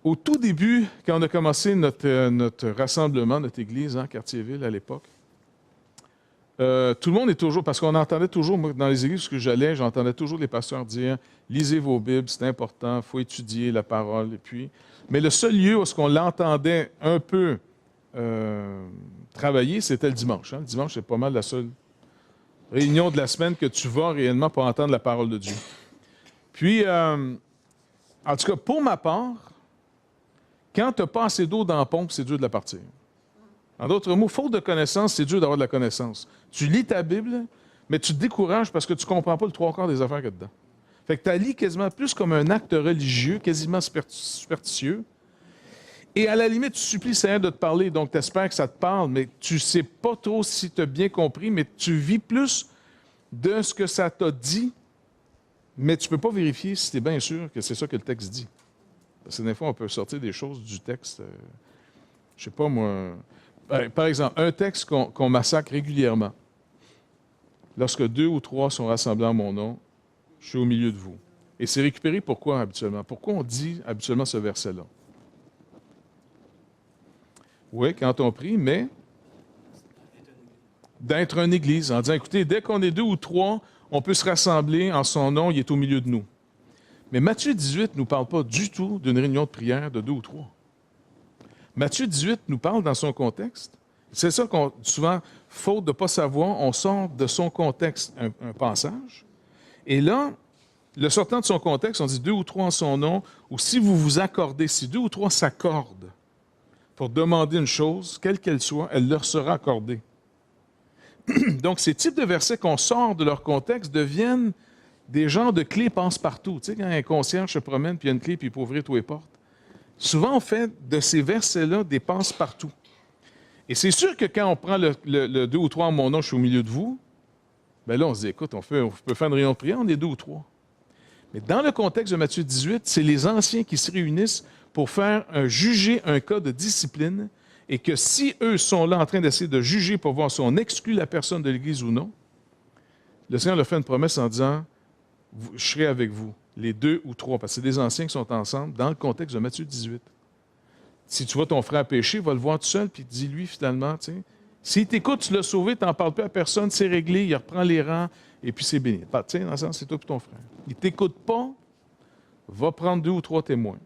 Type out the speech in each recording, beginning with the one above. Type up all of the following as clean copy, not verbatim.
Au tout début, quand on a commencé notre rassemblement, notre église, Quartier-Ville à l'époque, tout le monde est toujours, parce qu'on entendait toujours, moi, dans les églises où j'allais, j'entendais toujours les pasteurs dire, lisez vos Bibles, c'est important, il faut étudier la parole. Et puis, mais le seul lieu où on l'entendait un peu travailler, c'était le dimanche. Le dimanche, c'est pas mal la seule réunion de la semaine que tu vas réellement pour entendre la parole de Dieu. Puis, en tout cas, pour ma part, quand tu n'as pas assez d'eau dans la pompe, c'est dur de la partir. En d'autres mots, faute de connaissance, c'est dur d'avoir de la connaissance. Tu lis ta Bible, mais tu te décourages parce que tu ne comprends pas le trois quarts des affaires qu'il y a dedans. Fait que tu la lis quasiment plus comme un acte religieux, quasiment superstitieux. Et à la limite, tu supplies le Seigneur de te parler, donc tu espères que ça te parle, mais tu ne sais pas trop si tu as bien compris, mais tu vis plus de ce que ça t'a dit, mais tu ne peux pas vérifier si tu es bien sûr que c'est ça que le texte dit. Parce que des fois, on peut sortir des choses du texte. Je sais pas, moi. Par exemple, un texte qu'on massacre régulièrement. Lorsque 2 ou 3 sont rassemblés en mon nom, je suis au milieu de vous. Et c'est récupéré pourquoi habituellement? Pourquoi on dit habituellement ce verset-là? Oui, quand on prie, mais d'être une église, en disant, écoutez, dès qu'on est 2 ou 3, on peut se rassembler en son nom, il est au milieu de nous. Mais Matthieu 18 ne nous parle pas du tout d'une réunion de prière de 2 ou 3. Matthieu 18 nous parle dans son contexte. C'est ça qu'on, souvent, faute de ne pas savoir, on sort de son contexte un passage. Et là, le sortant de son contexte, on dit 2 ou 3 en son nom, ou si vous vous accordez, si 2 ou 3 s'accordent pour demander une chose, quelle qu'elle soit, elle leur sera accordée. Donc, ces types de versets qu'on sort de leur contexte deviennent des genres de clés passe-partout. Tu sais, quand un concierge se promène, puis il y a une clé, puis il peut ouvrir tous les portes. Souvent, on fait de ces versets-là des passe-partout. Et c'est sûr que quand on prend le 2 ou 3 en mon nom, je suis au milieu de vous, bien là, on se dit, écoute, on peut faire une réunion de prière, on est 2 ou 3. Mais dans le contexte de Matthieu 18, c'est les anciens qui se réunissent pour faire juger un cas de discipline et que si eux sont là en train d'essayer de juger pour voir si on exclut la personne de l'Église ou non, le Seigneur leur fait une promesse en disant, je serai avec vous, les 2 ou 3, parce que c'est des anciens qui sont ensemble dans le contexte de Matthieu 18. Si tu vois ton frère pécher, va le voir tout seul, puis dis-lui finalement, tu sais, s'il t'écoute, tu l'as sauvé, tu n'en parles plus à personne, c'est réglé, il reprend les rangs, et puis c'est béni. Tu sais, dans le sens, c'est toi et ton frère. Il ne t'écoute pas, va prendre 2 ou 3 témoins.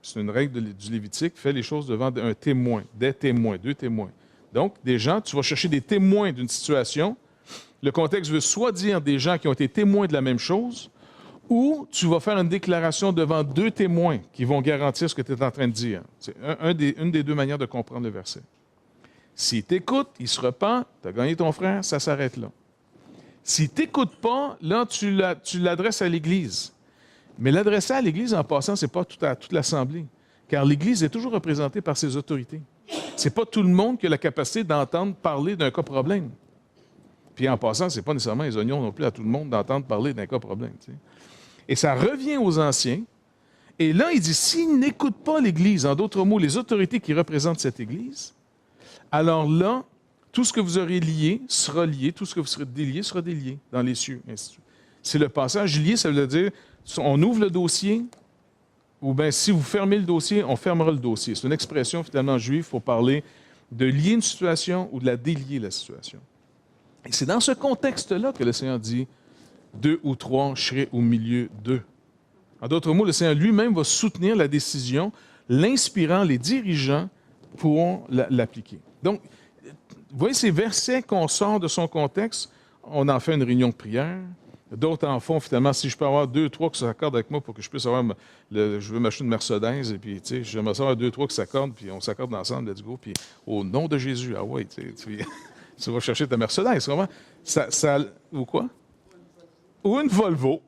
C'est une règle du Lévitique, fais les choses devant un témoin, des témoins, 2 témoins. Donc, des gens, tu vas chercher des témoins d'une situation. Le contexte veut soit dire des gens qui ont été témoins de la même chose, ou tu vas faire une déclaration devant 2 témoins qui vont garantir ce que tu es en train de dire. C'est une des 2 manières de comprendre le verset. S'il t'écoute, il se repent, tu as gagné ton frère, ça s'arrête là. S'il ne t'écoute pas, là, tu l'adresses à l'Église. Mais l'adresser à l'Église, en passant, ce n'est pas toute l'Assemblée, car l'Église est toujours représentée par ses autorités. Ce n'est pas tout le monde qui a la capacité d'entendre parler d'un cas problème. Puis en passant, ce n'est pas nécessairement les oignons non plus à tout le monde d'entendre parler d'un cas problème. Tu sais. Et ça revient aux anciens. Et là, il dit, s'ils n'écoutent pas l'Église, en d'autres mots, les autorités qui représentent cette Église, alors là, tout ce que vous aurez lié sera lié, tout ce que vous serez délié sera délié dans les cieux. C'est le passage lié, ça veut dire, on ouvre le dossier, ou bien si vous fermez le dossier, on fermera le dossier. C'est une expression finalement juive pour parler de lier une situation ou de la délier la situation. Et c'est dans ce contexte-là que le Seigneur dit, 2 ou 3, je serai au milieu d'eux. En d'autres mots, le Seigneur lui-même va soutenir la décision, l'inspirant, les dirigeants pour l'appliquer. Donc, vous voyez, ces versets qu'on sort de son contexte, on en fait une réunion de prière. D'autres en font, finalement, si je peux avoir 2 ou 3 qui s'accordent avec moi pour que je puisse avoir, je veux m'acheter une Mercedes, et puis, tu sais, j'aimerais savoir 2 ou 3 qui s'accordent, puis on s'accorde ensemble, let's go, puis au nom de Jésus, ah ouais, tu vas chercher ta Mercedes, vraiment. Ou quoi? Ou une Volvo.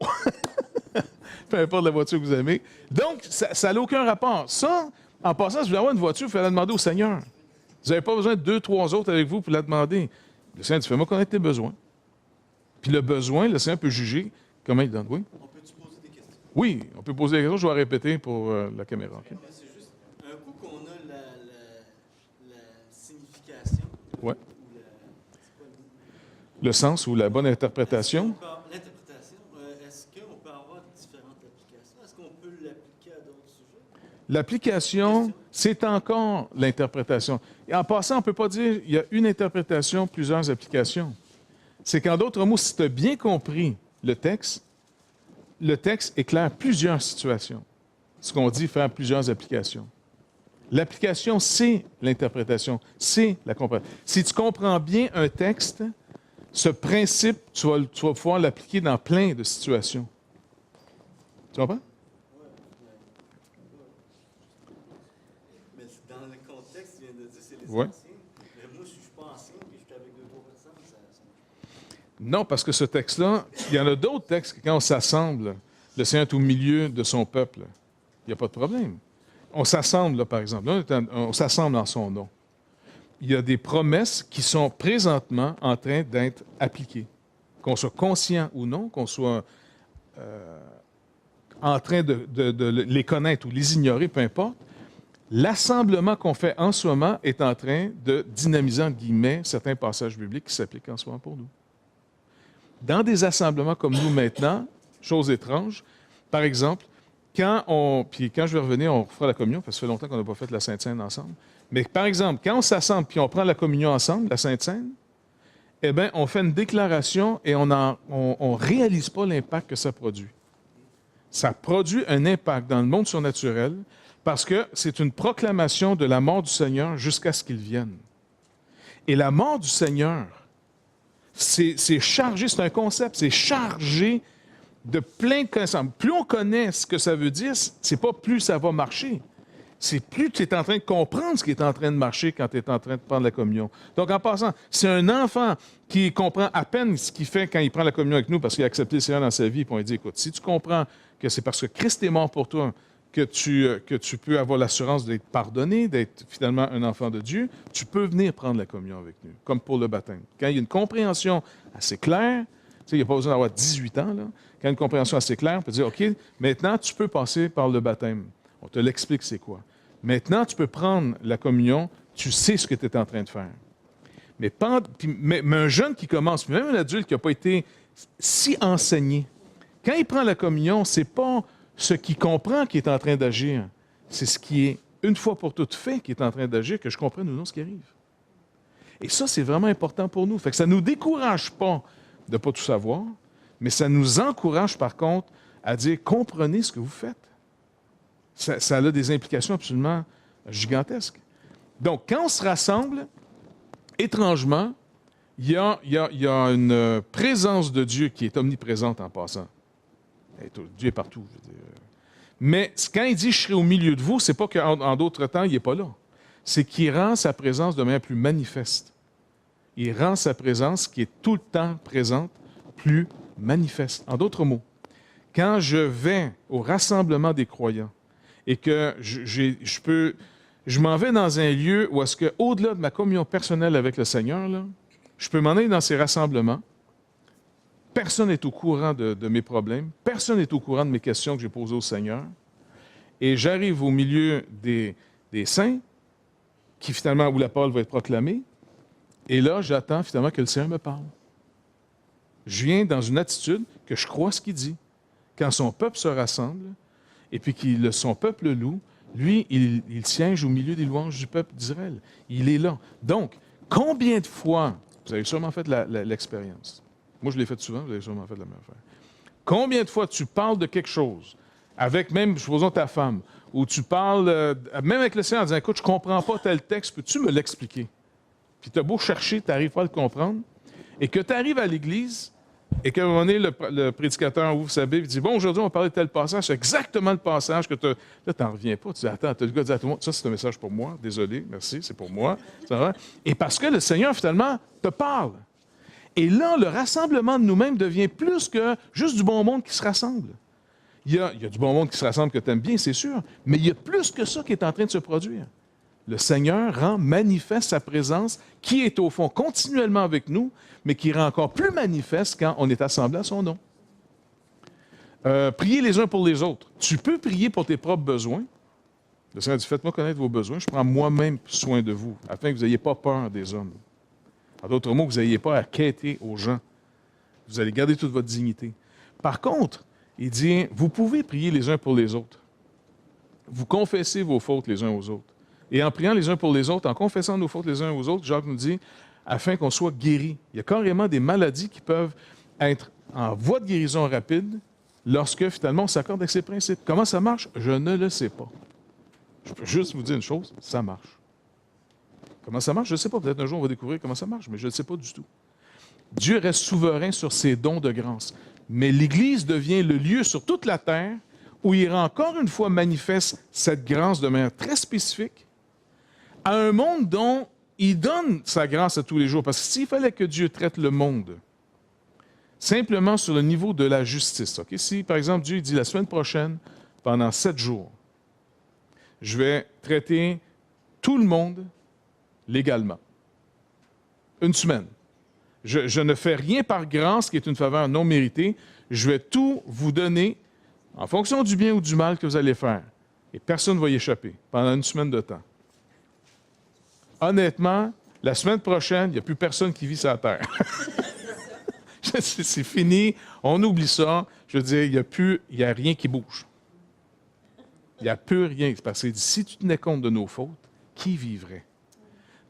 Peu importe la voiture que vous aimez. Donc, ça n'a aucun rapport. Ça, en passant, si vous voulez avoir une voiture, il faut la demander au Seigneur. Vous n'avez pas besoin de 2, 3 autres avec vous pour la demander. Le Seigneur dit, fais-moi connaître tes besoins. Puis le besoin, le Seigneur peut juger comment il donne. Oui? On peut-tu poser des questions? Oui, on peut poser des questions. Je vais répéter pour la caméra. Okay? C'est juste, un coup qu'on a la signification, Ouais. ou Le sens ou la bonne interprétation. l'interprétation, est-ce qu'on peut avoir différentes applications? Est-ce qu'on peut l'appliquer à d'autres sujets? L'application, c'est encore l'interprétation. Et en passant, on ne peut pas dire qu'il y a une interprétation, plusieurs applications. C'est qu'en d'autres mots, si tu as bien compris le texte éclaire plusieurs situations. Ce qu'on dit, faire plusieurs applications. L'application, c'est l'interprétation, c'est la compréhension. Si tu comprends bien un texte, ce principe, tu vas pouvoir l'appliquer dans plein de situations. Tu comprends? Mais dans le contexte, tu viens de dire c'est les Ouais. anciens. Mais moi, si je ne suis pas ancien et je suis avec 2-3 personnes, ça... Non, parce que ce texte-là, il y en a d'autres textes que quand on s'assemble, le Seigneur est au milieu de son peuple. Il n'y a pas de problème. On s'assemble, là, par exemple. Là, on s'assemble en son nom. Il y a des promesses qui sont présentement en train d'être appliquées. Qu'on soit conscient ou non, qu'on soit en train de les connaître ou les ignorer, peu importe, l'assemblement qu'on fait en ce moment est en train de dynamiser, entre guillemets, certains passages bibliques qui s'appliquent en ce moment pour nous. Dans des assemblements comme nous maintenant, chose étrange, par exemple, quand je vais revenir, on fera la communion, parce que ça fait longtemps qu'on n'a pas fait la Sainte Seine ensemble, mais par exemple, quand on s'assemble puis on prend la communion ensemble, la Sainte Seine, eh bien, on fait une déclaration et on ne réalise pas l'impact que ça produit. Ça produit un impact dans le monde surnaturel parce que c'est une proclamation de la mort du Seigneur jusqu'à ce qu'il vienne. Et la mort du Seigneur, c'est chargé, c'est un concept, c'est chargé de plein de connaissances. Plus on connaît ce que ça veut dire, c'est pas plus ça va marcher. C'est plus tu es en train de comprendre ce qui est en train de marcher quand tu es en train de prendre la communion. Donc, en passant, c'est un enfant qui comprend à peine ce qu'il fait quand il prend la communion avec nous parce qu'il a accepté le Seigneur dans sa vie, puis on lui dit, écoute, si tu comprends que c'est parce que Christ est mort pour toi que tu peux avoir l'assurance d'être pardonné, d'être finalement un enfant de Dieu, tu peux venir prendre la communion avec nous, comme pour le baptême. Quand il y a une compréhension assez claire, tu sais, il n'y a pas besoin d'avoir 18 ans, là. Quand il y a une compréhension assez claire, on peut dire, OK, maintenant, tu peux passer par le baptême. On te l'explique c'est quoi. Maintenant, tu peux prendre la communion, tu sais ce que tu es en train de faire. Mais un jeune qui commence, même un adulte qui n'a pas été si enseigné, quand il prend la communion, ce n'est pas ce qu'il comprend qui est en train d'agir. C'est ce qui est, une fois pour toutes fait, qui est en train d'agir, que je comprenne ou non ce qui arrive. Et ça, c'est vraiment important pour nous. Fait que ça ne nous décourage pas de ne pas tout savoir, mais ça nous encourage, par contre, à dire, comprenez ce que vous faites. Ça a des implications absolument gigantesques. Donc, quand on se rassemble, étrangement, il y a une présence de Dieu qui est omniprésente en passant. Dieu est partout. Je veux dire. Mais quand il dit « je serai au milieu de vous », c'est pas qu'en d'autres temps, il n'est pas là. C'est qu'il rend sa présence de manière plus manifeste. Il rend sa présence, qui est tout le temps présente, plus manifeste. En d'autres mots, quand je vais au rassemblement des croyants et que je m'en vais dans un lieu où est-ce que, au-delà de ma communion personnelle avec le Seigneur, là, je peux m'en aller dans ces rassemblements. Personne n'est au courant de mes problèmes. Personne n'est au courant de mes questions que j'ai posées au Seigneur. Et j'arrive au milieu des saints, qui finalement, où la parole va être proclamée. Et là, j'attends finalement que le Seigneur me parle. Je viens dans une attitude que je crois ce qu'il dit. Quand son peuple se rassemble, et puis que son peuple loue, lui, il siège au milieu des louanges du peuple d'Israël. Il est là. Donc, combien de fois, vous avez sûrement fait l'expérience, moi je l'ai fait souvent, vous avez sûrement fait la même affaire. Combien de fois tu parles de quelque chose, avec même, supposons ta femme, ou tu parles, même avec le Seigneur, en disant, écoute, je ne comprends pas tel texte, peux-tu me l'expliquer? Puis tu as beau chercher, tu n'arrives pas à le comprendre, et que tu arrives à l'église, et qu'à un moment donné, le prédicateur ouvre sa Bible et dit, bon, aujourd'hui, on va parler de tel passage, c'est exactement le passage que tu as... Là, tu n'en reviens pas, tu dis, attends, le gars dit à tout le monde, ça, c'est un message pour moi, désolé, merci, c'est pour moi. Et parce que le Seigneur, finalement, te parle. Et là, le rassemblement de nous-mêmes devient plus que juste du bon monde qui se rassemble. Il y a du bon monde qui se rassemble que tu aimes bien, c'est sûr, mais il y a plus que ça qui est en train de se produire. Le Seigneur rend manifeste sa présence, qui est au fond continuellement avec nous, mais qui rend encore plus manifeste quand on est assemblé à son nom. Priez les uns pour les autres. Tu peux prier pour tes propres besoins. Le Seigneur dit, faites-moi connaître vos besoins, je prends moi-même soin de vous, afin que vous n'ayez pas peur des hommes. En d'autres mots, vous n'ayez pas à quêter aux gens. Vous allez garder toute votre dignité. Par contre, il dit, vous pouvez prier les uns pour les autres. vous confessez vos fautes les uns aux autres. Et en priant les uns pour les autres, en confessant nos fautes les uns aux autres, Jacques nous dit, afin qu'on soit guéris. Il y a carrément des maladies qui peuvent être en voie de guérison rapide lorsque finalement on s'accorde avec ces principes. Comment ça marche? Je ne le sais pas. Je peux juste vous dire une chose, ça marche. Comment ça marche? Je ne sais pas. Peut-être un jour on va découvrir comment ça marche, mais je ne sais pas du tout. Dieu reste souverain sur ses dons de grâce. Mais l'Église devient le lieu sur toute la terre où il encore une fois manifeste cette grâce de manière très spécifique à un monde dont il donne sa grâce à tous les jours. Parce que s'il fallait que Dieu traite le monde simplement sur le niveau de la justice, okay? Si, par exemple, Dieu dit la semaine prochaine, pendant 7 jours, je vais traiter tout le monde légalement. Une semaine. Je ne fais rien par grâce qui est une faveur non méritée. Je vais tout vous donner en fonction du bien ou du mal que vous allez faire. Et personne ne va y échapper pendant une semaine de temps. Honnêtement, la semaine prochaine, il n'y a plus personne qui vit sur la terre. C'est fini, on oublie ça. Je veux dire, il n'y a rien qui bouge. Il n'y a plus rien. Parce que si tu tenais compte de nos fautes, qui vivrait?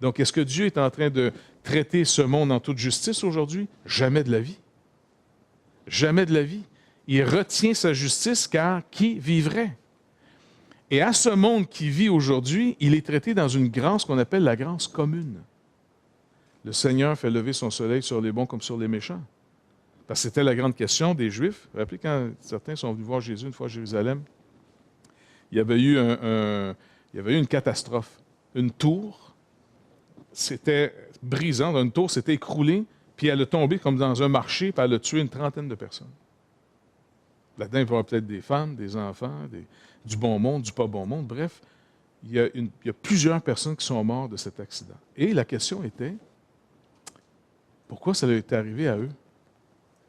Donc, est-ce que Dieu est en train de traiter ce monde en toute justice aujourd'hui? Jamais de la vie. Jamais de la vie. Il retient sa justice car qui vivrait? Et à ce monde qui vit aujourd'hui, il est traité dans une grâce qu'on appelle la grâce commune. Le Seigneur fait lever son soleil sur les bons comme sur les méchants. Parce que c'était la grande question des Juifs. Vous vous rappelez quand certains sont venus voir Jésus une fois à Jérusalem? Il y avait eu une catastrophe. Une tour s'était brisant, une tour s'était écroulée, puis elle a tombé comme dans un marché, puis elle a tué une trentaine de personnes. Là-dedans, il va y avoir peut-être des femmes, des enfants, du bon monde, du pas bon monde. Bref, il y a plusieurs personnes qui sont mortes de cet accident. Et la question était, pourquoi ça leur est arrivé à eux?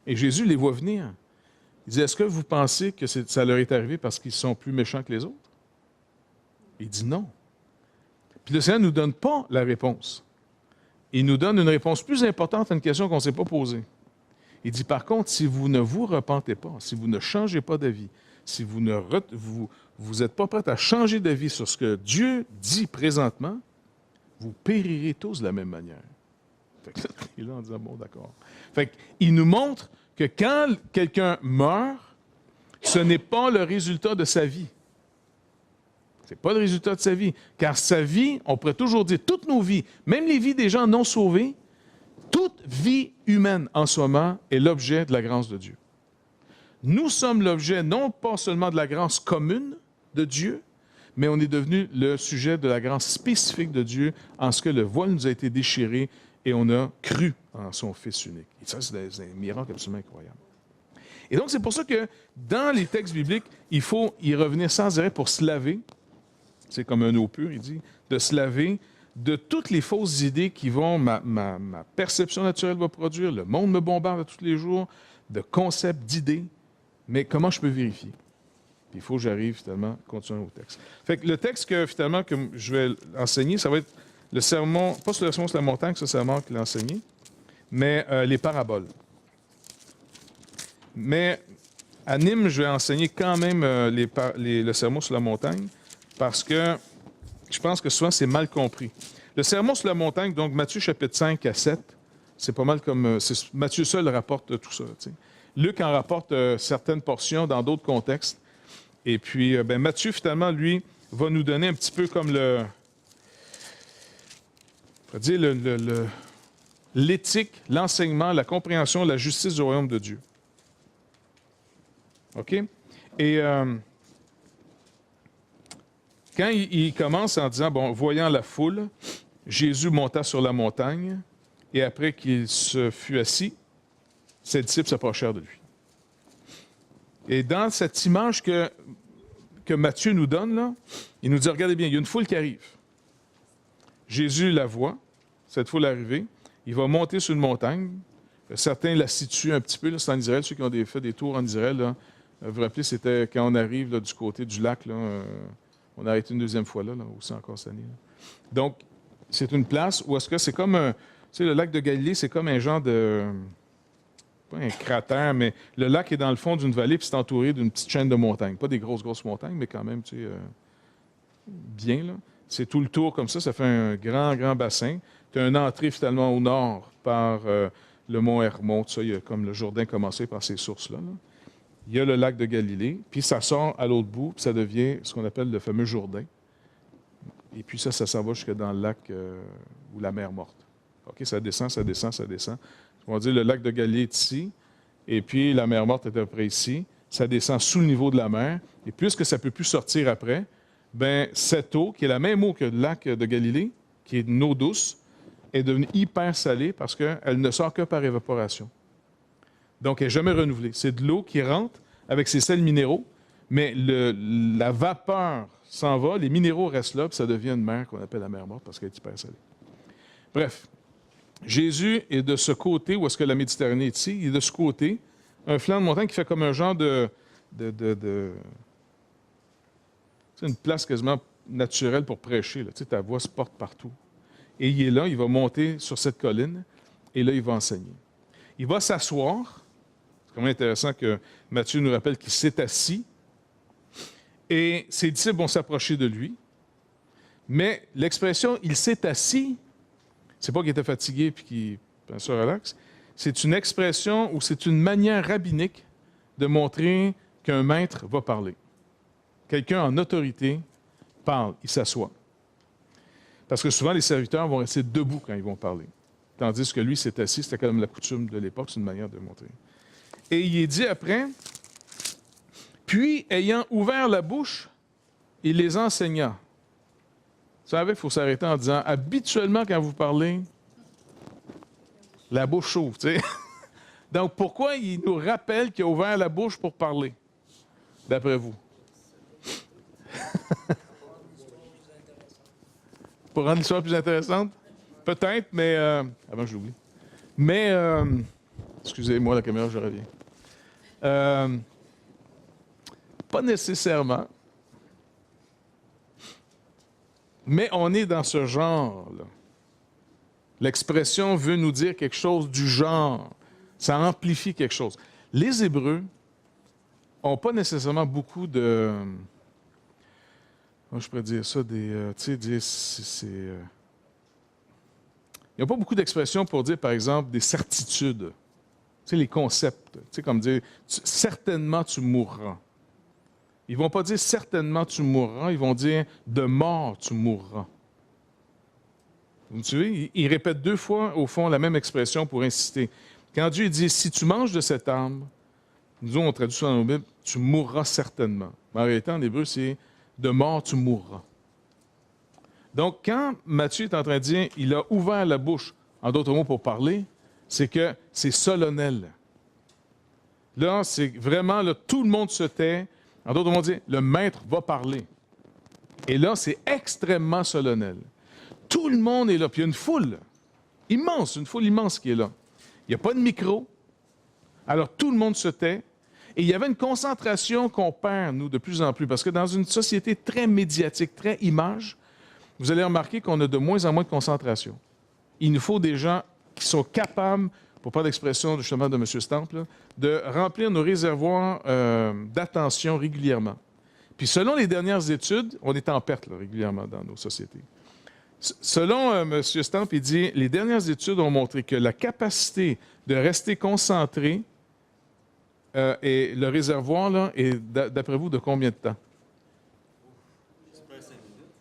Et Jésus les voit venir. Il dit, est-ce que vous pensez que ça leur est arrivé parce qu'ils sont plus méchants que les autres? Il dit non. Puis le Seigneur ne nous donne pas la réponse. Il nous donne une réponse plus importante à une question qu'on ne s'est pas posée. Il dit, par contre, si vous ne vous repentez pas, si vous ne changez pas d'avis, si vous n'êtes pas prêts à changer d'avis sur ce que Dieu dit présentement, vous périrez tous de la même manière. Fait que là, il est là en disant, bon, d'accord. Fait qu'il nous montre que quand quelqu'un meurt, ce n'est pas le résultat de sa vie. Ce n'est pas le résultat de sa vie. Car sa vie, on pourrait toujours dire, toutes nos vies, même les vies des gens non sauvés, toute vie humaine en ce moment est l'objet de la grâce de Dieu. Nous sommes l'objet non pas seulement de la grâce commune de Dieu, mais on est devenu le sujet de la grâce spécifique de Dieu en ce que le voile nous a été déchiré et on a cru en son Fils unique. Et ça, c'est un miracle absolument incroyable. Et donc, c'est pour ça que dans les textes bibliques, il faut y revenir sans arrêt pour se laver. C'est comme un eau pure, il dit, de se laver de toutes les fausses idées qui vont, ma perception naturelle va produire, le monde me bombarde tous les jours, de concepts, d'idées, mais comment je peux vérifier? Puis il faut que j'arrive finalement, continuer au texte. Fait que le texte que finalement que je vais enseigner, ça va être le sermon, pas sur le sermon sur la montagne, ça c'est Marc qui l'a enseigné, mais les paraboles. Mais à Nîmes, je vais enseigner quand même le sermon sur la montagne, parce que je pense que souvent, c'est mal compris. Le sermon sur la montagne, donc Matthieu chapitre 5 à 7, c'est pas mal comme... Matthieu seul rapporte tout ça. T'sais. Luc en rapporte certaines portions dans d'autres contextes. Et puis, Matthieu, finalement, lui, va nous donner un petit peu comme l'éthique, l'enseignement, la compréhension, la justice du royaume de Dieu. OK? Et... quand il commence en disant, bon, voyant la foule, Jésus monta sur la montagne, et après qu'il se fut assis, ses disciples s'approchèrent de lui. Et dans cette image que Matthieu nous donne, là, il nous dit, regardez bien, il y a une foule qui arrive. Jésus la voit, cette foule arrivée, il va monter sur une montagne. Certains la situent un petit peu, là, c'est en Israël, ceux qui ont fait des tours en Israël. Là, vous vous rappelez, c'était quand on arrive là, du côté du lac, là, on a arrêté une deuxième fois là aussi encore cette année. Là. Donc, c'est une place où est-ce que c'est comme tu sais, le lac de Galilée, c'est comme un genre de, pas un cratère, mais le lac est dans le fond d'une vallée, puis c'est entouré d'une petite chaîne de montagnes. Pas des grosses montagnes, mais quand même, tu sais, bien, là. C'est tout le tour comme ça fait un grand, grand bassin. Tu as une entrée finalement au nord par le mont Hermon, tout ça, il y a comme le Jourdain commencé par ces sources-là. Là. Il y a le lac de Galilée, puis ça sort à l'autre bout, puis ça devient ce qu'on appelle le fameux Jourdain. Et puis ça s'en va jusque dans le lac ou la mer Morte. OK, ça descend, ça descend, ça descend. On va dire le lac de Galilée est ici, et puis la mer Morte est à peu près ici. Ça descend sous le niveau de la mer, et puisque ça ne peut plus sortir après, ben cette eau, qui est la même eau que le lac de Galilée, qui est une eau douce, est devenue hyper salée parce qu'elle ne sort que par évaporation. Donc, elle n'est jamais renouvelée. C'est de l'eau qui rentre avec ses sels minéraux, mais la vapeur s'en va, les minéraux restent là, puis ça devient une mer qu'on appelle la mer Morte parce qu'elle est hyper salée. Bref, Jésus est de ce côté, où est-ce que la Méditerranée est ici, il est de ce côté, un flanc de montagne qui fait comme un genre c'est une place quasiment naturelle pour prêcher. Là. Tu sais, ta voix se porte partout. Et il est là, il va monter sur cette colline, et là, il va enseigner. Il va s'asseoir. C'est quand même intéressant que Matthieu nous rappelle qu'il s'est assis, et ses disciples vont s'approcher de lui. Mais l'expression « il s'est assis », c'est pas qu'il était fatigué puis qu'il se relaxe. C'est une expression ou c'est une manière rabbinique de montrer qu'un maître va parler. Quelqu'un en autorité parle, il s'assoit. Parce que souvent, les serviteurs vont rester debout quand ils vont parler. Tandis que lui s'est assis, c'était quand même la coutume de l'époque, c'est une manière de montrer. Et il est dit après, puis, ayant ouvert la bouche, il les enseigna. Vous savez, il faut s'arrêter en disant, habituellement, quand vous parlez, la bouche s'ouvre, tu sais. Donc, pourquoi il nous rappelle qu'il a ouvert la bouche pour parler, d'après vous? Pour rendre l'histoire plus intéressante? Peut-être, mais... avant que j'oublie. Mais... excusez-moi, la caméra, je reviens. Pas nécessairement. Mais on est dans ce genre-là. L'expression veut nous dire quelque chose du genre. Ça amplifie quelque chose. Les Hébreux n'ont pas nécessairement beaucoup de... Comment je pourrais dire ça? Tu sais, ils n'ont pas beaucoup d'expressions pour dire, par exemple, des certitudes. Tu sais, les concepts. Tu sais, comme dire, certainement tu mourras. Ils ne vont pas dire certainement tu mourras, ils vont dire de mort tu mourras. Vous me suivez? Ils répètent deux fois, au fond, la même expression pour insister. Quand Dieu dit si tu manges de cette arbre, nous on traduit ça dans nos Bibles, tu mourras certainement. Mais en réalité, en hébreu, c'est de mort tu mourras. Donc, quand Matthieu est en train de dire il a ouvert la bouche, en d'autres mots pour parler, c'est que c'est solennel. Là, c'est vraiment, là, tout le monde se tait. En d'autres mots, dire, le maître va parler. Et là, c'est extrêmement solennel. Tout le monde est là, puis il y a une foule immense qui est là. Il n'y a pas de micro. Alors, tout le monde se tait. Et il y avait une concentration qu'on perd, nous, de plus en plus, parce que dans une société très médiatique, très image, vous allez remarquer qu'on a de moins en moins de concentration. Il nous faut des gens qui sont capables, pour pas d'expression justement de M. Stamp, là, de remplir nos réservoirs d'attention régulièrement. Puis selon les dernières études, on est en perte là, régulièrement dans nos sociétés. Selon M. Stamp, il dit, les dernières études ont montré que la capacité de rester concentré et le réservoir là, est, d'après vous, de combien de temps? C'est pas 5 minutes.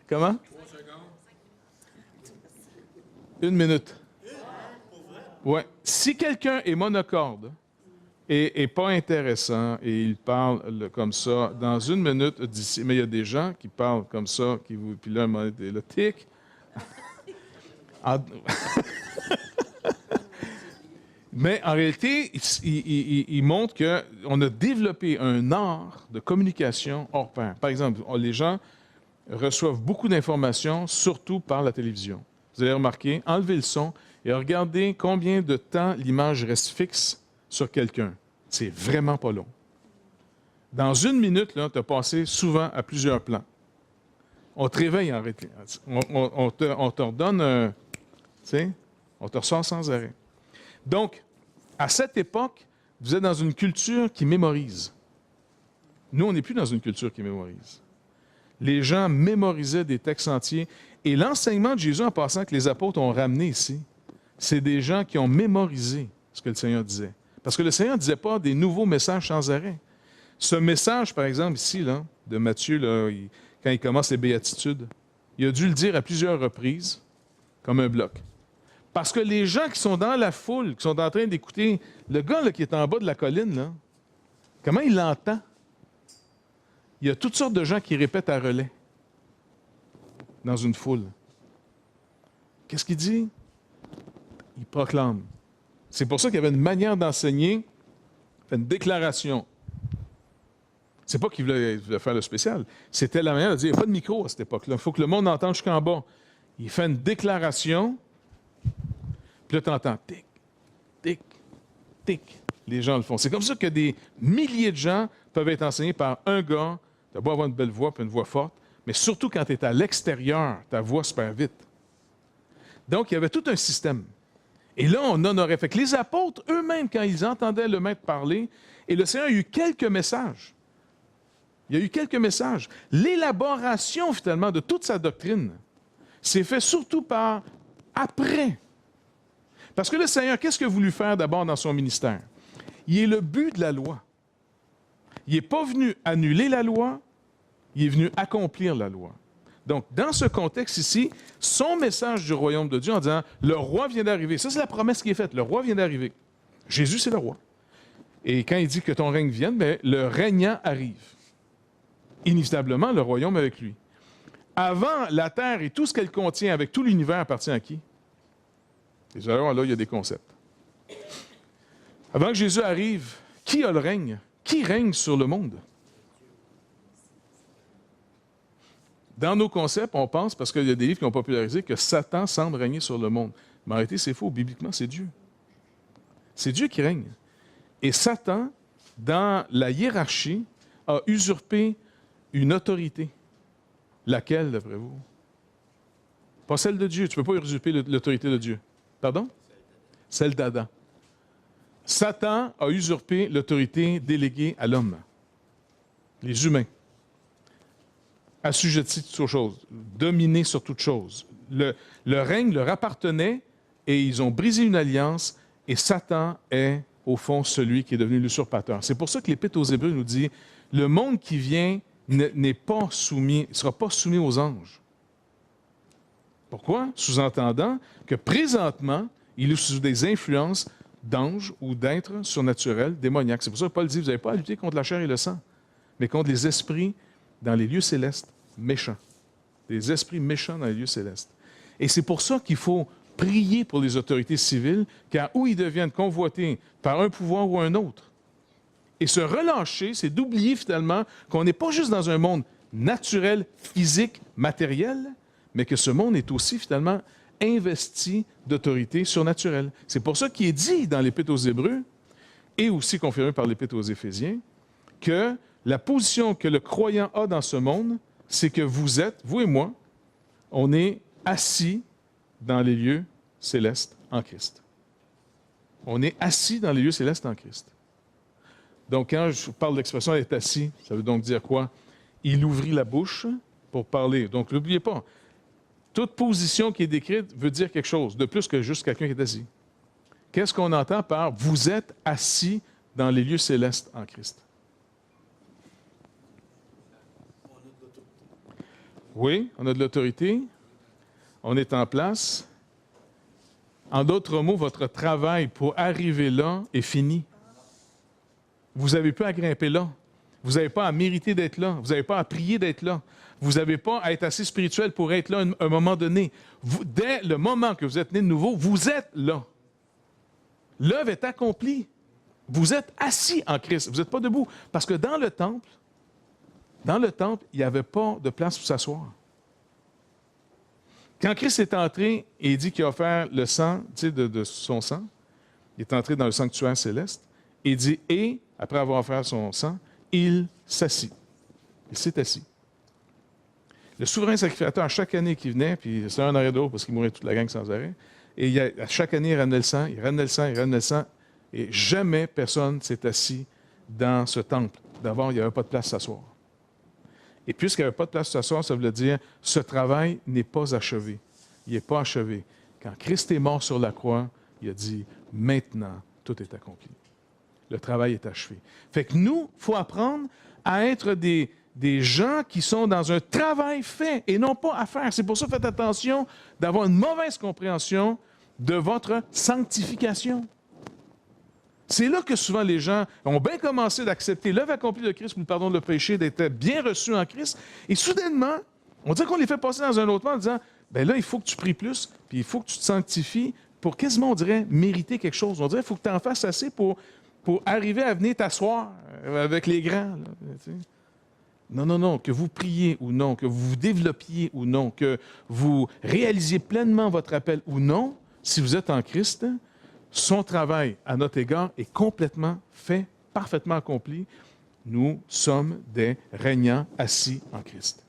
Comment? 1 minute. Ouais. Si quelqu'un est monocorde et pas intéressant et il parle comme ça, dans 1 minute d'ici, mais il y a des gens qui parlent comme ça, puis là, le tic. Mais en réalité, il montre qu'on a développé un art de communication hors pair. Par exemple, les gens reçoivent beaucoup d'informations, surtout par la télévision. Vous allez remarquer, enlevez le son et regardez combien de temps l'image reste fixe sur quelqu'un. C'est vraiment pas long. Dans 1 minute, tu as passé souvent à plusieurs plans. On te réveille en réalité. On te redonne tu sais, on te ressort sans arrêt. Donc, à cette époque, vous êtes dans une culture qui mémorise. Nous, on n'est plus dans une culture qui mémorise. Les gens mémorisaient des textes entiers. Et l'enseignement de Jésus, en passant, que les apôtres ont ramené ici, c'est des gens qui ont mémorisé ce que le Seigneur disait. Parce que le Seigneur ne disait pas des nouveaux messages sans arrêt. Ce message, par exemple, ici, là, de Matthieu, là, quand il commence les béatitudes, il a dû le dire à plusieurs reprises, comme un bloc. Parce que les gens qui sont dans la foule, qui sont en train d'écouter, le gars là, qui est en bas de la colline, là, comment il l'entend? Il y a toutes sortes de gens qui répètent à relais dans une foule. Qu'est-ce qu'il dit? Il proclame. C'est pour ça qu'il y avait une manière d'enseigner, il fait une déclaration. C'est pas qu'il voulait faire le spécial. C'était la manière de dire, il n'y a pas de micro à cette époque-là. Il faut que le monde entende jusqu'en bas. Il fait une déclaration, puis là, tu entends tic, tic, tic. Les gens le font. C'est comme ça que des milliers de gens peuvent être enseignés par un gars. Tu as beau avoir une belle voix, puis une voix forte, mais surtout quand tu es à l'extérieur, ta voix se perd vite. Donc, il y avait tout un système. Et là, on honorait. Fait que les apôtres, eux-mêmes, quand ils entendaient le maître parler, et le Seigneur a eu quelques messages. Il y a eu quelques messages. L'élaboration, finalement, de toute sa doctrine s'est fait surtout par après. Parce que le Seigneur, qu'est-ce qu'il a voulu faire d'abord dans son ministère? Il est le but de la loi. Il n'est pas venu annuler la loi, il est venu accomplir la loi. Donc, dans ce contexte ici, son message du royaume de Dieu en disant « Le roi vient d'arriver », ça c'est la promesse qui est faite, le roi vient d'arriver. Jésus, c'est le roi. Et quand il dit que ton règne vienne, bien, le régnant arrive. Inévitablement, le royaume avec lui. Avant, la terre et tout ce qu'elle contient, avec tout l'univers, appartient à qui? Et alors, là, il y a des concepts. Avant que Jésus arrive, qui a le règne? Qui règne sur le monde? Dans nos concepts, on pense, parce qu'il y a des livres qui ont popularisé, que Satan semble régner sur le monde. Mais en réalité, c'est faux. Bibliquement, c'est Dieu. C'est Dieu qui règne. Et Satan, dans la hiérarchie, a usurpé une autorité. Laquelle, d'après vous? Pas celle de Dieu. Tu ne peux pas usurper l'autorité de Dieu. Pardon? Celle d'Adam. Satan a usurpé l'autorité déléguée à l'homme. Les humains. Assujettis toutes choses. Dominés sur toutes choses. Le règne leur appartenait et ils ont brisé une alliance et Satan est, au fond, celui qui est devenu l'usurpateur. C'est pour ça que l'Épître aux Hébreux nous dit le monde qui vient n'est pas soumis, ne sera pas soumis aux anges. Pourquoi? Sous-entendant que présentement, il est sous des influences d'anges ou d'êtres surnaturels, démoniaques. C'est pour ça que Paul dit, vous n'avez pas à lutter contre la chair et le sang, mais contre les esprits dans les lieux célestes méchants. Des esprits méchants dans les lieux célestes. Et c'est pour ça qu'il faut prier pour les autorités civiles, car où ils deviennent convoités par un pouvoir ou un autre. Et se relâcher, c'est d'oublier finalement qu'on n'est pas juste dans un monde naturel, physique, matériel, mais que ce monde est aussi finalement investi d'autorité surnaturelle. C'est pour ça qu'il est dit dans l'Épître aux Hébreux, et aussi confirmé par l'Épître aux Éphésiens, que la position que le croyant a dans ce monde, c'est que vous êtes, vous et moi, on est assis dans les lieux célestes en Christ. On est assis dans les lieux célestes en Christ. Donc, quand je parle d'expression « être assis », ça veut donc dire quoi? Il ouvrit la bouche pour parler. Donc, n'oubliez pas, toute position qui est décrite veut dire quelque chose, de plus que juste quelqu'un qui est assis. Qu'est-ce qu'on entend par « vous êtes assis dans les lieux célestes en Christ ». Oui, on a de l'autorité, on est en place. En d'autres mots, votre travail pour arriver là est fini. Vous n'avez pas à grimper là. Vous n'avez pas à mériter d'être là. Vous n'avez pas à prier d'être là. Vous n'avez pas à être assez spirituel pour être là à un moment donné. Dès le moment que vous êtes né de nouveau, vous êtes là. L'œuvre est accomplie. Vous êtes assis en Christ. Vous n'êtes pas debout. Parce que dans le temple, il n'y avait pas de place pour s'asseoir. Quand Christ est entré et dit qu'il a offert le sang, tu sais, de son sang, il est entré dans le sanctuaire céleste, et il dit, et, après avoir offert son sang, il s'assit. Il s'est assis. Le souverain sacrificateur, à chaque année qu'il venait, puis c'est un arrêt d'eau parce qu'il mourait toute la gang sans arrêt, et à chaque année, il ramenait le sang, il ramenait le sang, il ramenait le sang. Et jamais personne ne s'est assis dans ce temple. D'abord, il n'y avait pas de place à s'asseoir. Et puisqu'il n'y avait pas de place à s'asseoir, ça veut dire ce travail n'est pas achevé. Il n'est pas achevé. Quand Christ est mort sur la croix, il a dit « Maintenant, tout est accompli. Le travail est achevé. » Fait que nous, il faut apprendre à être des gens qui sont dans un travail fait et non pas à faire. C'est pour ça, faites attention d'avoir une mauvaise compréhension de votre sanctification. C'est là que souvent les gens ont bien commencé d'accepter l'œuvre accomplie de Christ pour le pardon de péché, d'être bien reçus en Christ. Et soudainement, on dirait qu'on les fait passer dans un autre monde en disant, ben là, il faut que tu pries plus, puis il faut que tu te sanctifies pour quasiment, on dirait, mériter quelque chose. On dirait qu'il faut que tu en fasses assez pour arriver à venir t'asseoir avec les grands. Là, tu sais. Non, non, non, que vous priez ou non, que vous vous développiez ou non, que vous réalisiez pleinement votre appel ou non, si vous êtes en Christ, son travail à notre égard est complètement fait, parfaitement accompli. Nous sommes des régnants assis en Christ.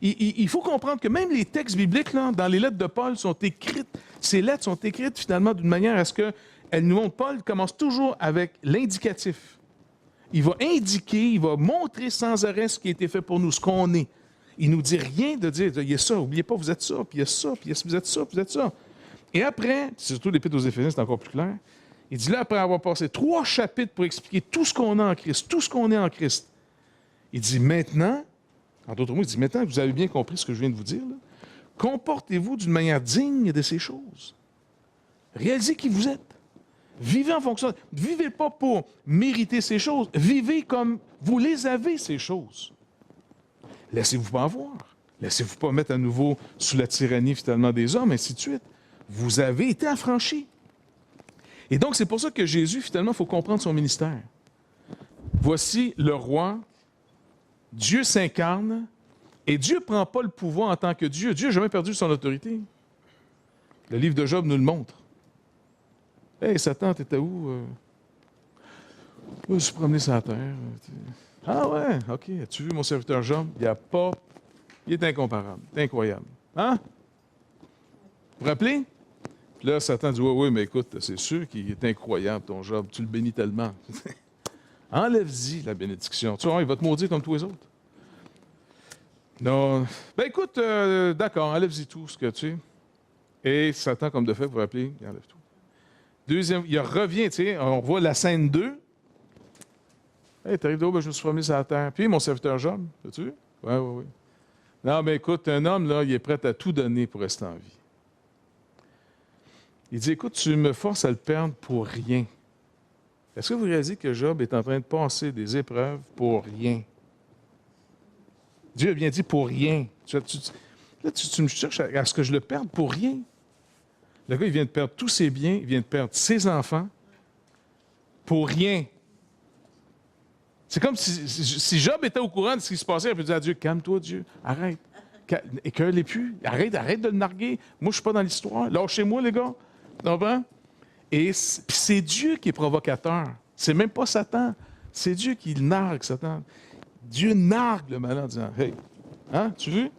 Il faut comprendre que même les textes bibliques, là, dans les lettres de Paul, sont écrites, ces lettres sont écrites finalement d'une manière à ce qu'elles nous montrent. Paul commence toujours avec l'indicatif. Il va indiquer, il va montrer sans arrêt ce qui a été fait pour nous, ce qu'on est. Il ne nous dit rien de dire, il y a ça, n'oubliez pas, vous êtes ça, puis il y a ça, puis vous êtes ça, puis vous êtes ça. Et après, surtout l'Épître aux Éphésiens, c'est encore plus clair, il dit là, après avoir passé 3 chapitres pour expliquer tout ce qu'on a en Christ, tout ce qu'on est en Christ, il dit maintenant, en d'autres mots, il dit maintenant que vous avez bien compris ce que je viens de vous dire, là, comportez-vous d'une manière digne de ces choses. Réalisez qui vous êtes. Vivez en fonction. Vivez pas pour mériter ces choses. Vivez comme vous les avez, ces choses. Laissez-vous pas avoir. Laissez-vous pas mettre à nouveau sous la tyrannie finalement des hommes, ainsi de suite. Vous avez été affranchis. Et donc, c'est pour ça que Jésus, finalement, il faut comprendre son ministère. Voici le roi, Dieu s'incarne, et Dieu ne prend pas le pouvoir en tant que Dieu. Dieu n'a jamais perdu son autorité. Le livre de Job nous le montre. Hey, Satan, t'étais où? Je me suis promené sur la terre. Ah ouais, OK. As-tu vu mon serviteur Job? Il est incomparable. C'est incroyable. Hein? Vous vous rappelez? Puis là, Satan dit, oui, mais écoute, c'est sûr qu'il est incroyable, ton Job. Tu le bénis tellement. Enlève-y la bénédiction. Tu vois, il va te maudire comme tous les autres. Non. Ben écoute, d'accord, enlève-y tout ce que tu es. Et Satan, comme de fait, vous vous rappelez, il enlève tout. Deuxième, il revient, tu sais, on voit la scène 2. Hey, t'arrives d'où? Ben, je me suis promené sur la terre. Puis mon serviteur Job, as-tu vu? Oui. Non, mais écoute, un homme, là, il est prêt à tout donner pour rester en vie. Il dit, écoute, tu me forces à le perdre pour rien. Est-ce que vous réalisez que Job est en train de passer des épreuves pour rien? Dieu a bien dit pour rien. Là, tu me cherches à ce que je le perde pour rien. Le gars, il vient de perdre tous ses biens, il vient de perdre ses enfants pour rien. C'est comme si Job était au courant de ce qui se passait, il peut dire à Dieu, calme-toi Dieu, arrête. Écoeure-les plus, arrête de le narguer. Moi, je ne suis pas dans l'histoire. Lâchez-moi, les gars. Tu comprends? Et c'est Dieu qui est provocateur. C'est même pas Satan. C'est Dieu qui nargue Satan. Dieu nargue le malin en disant, hey, hein, tu veux?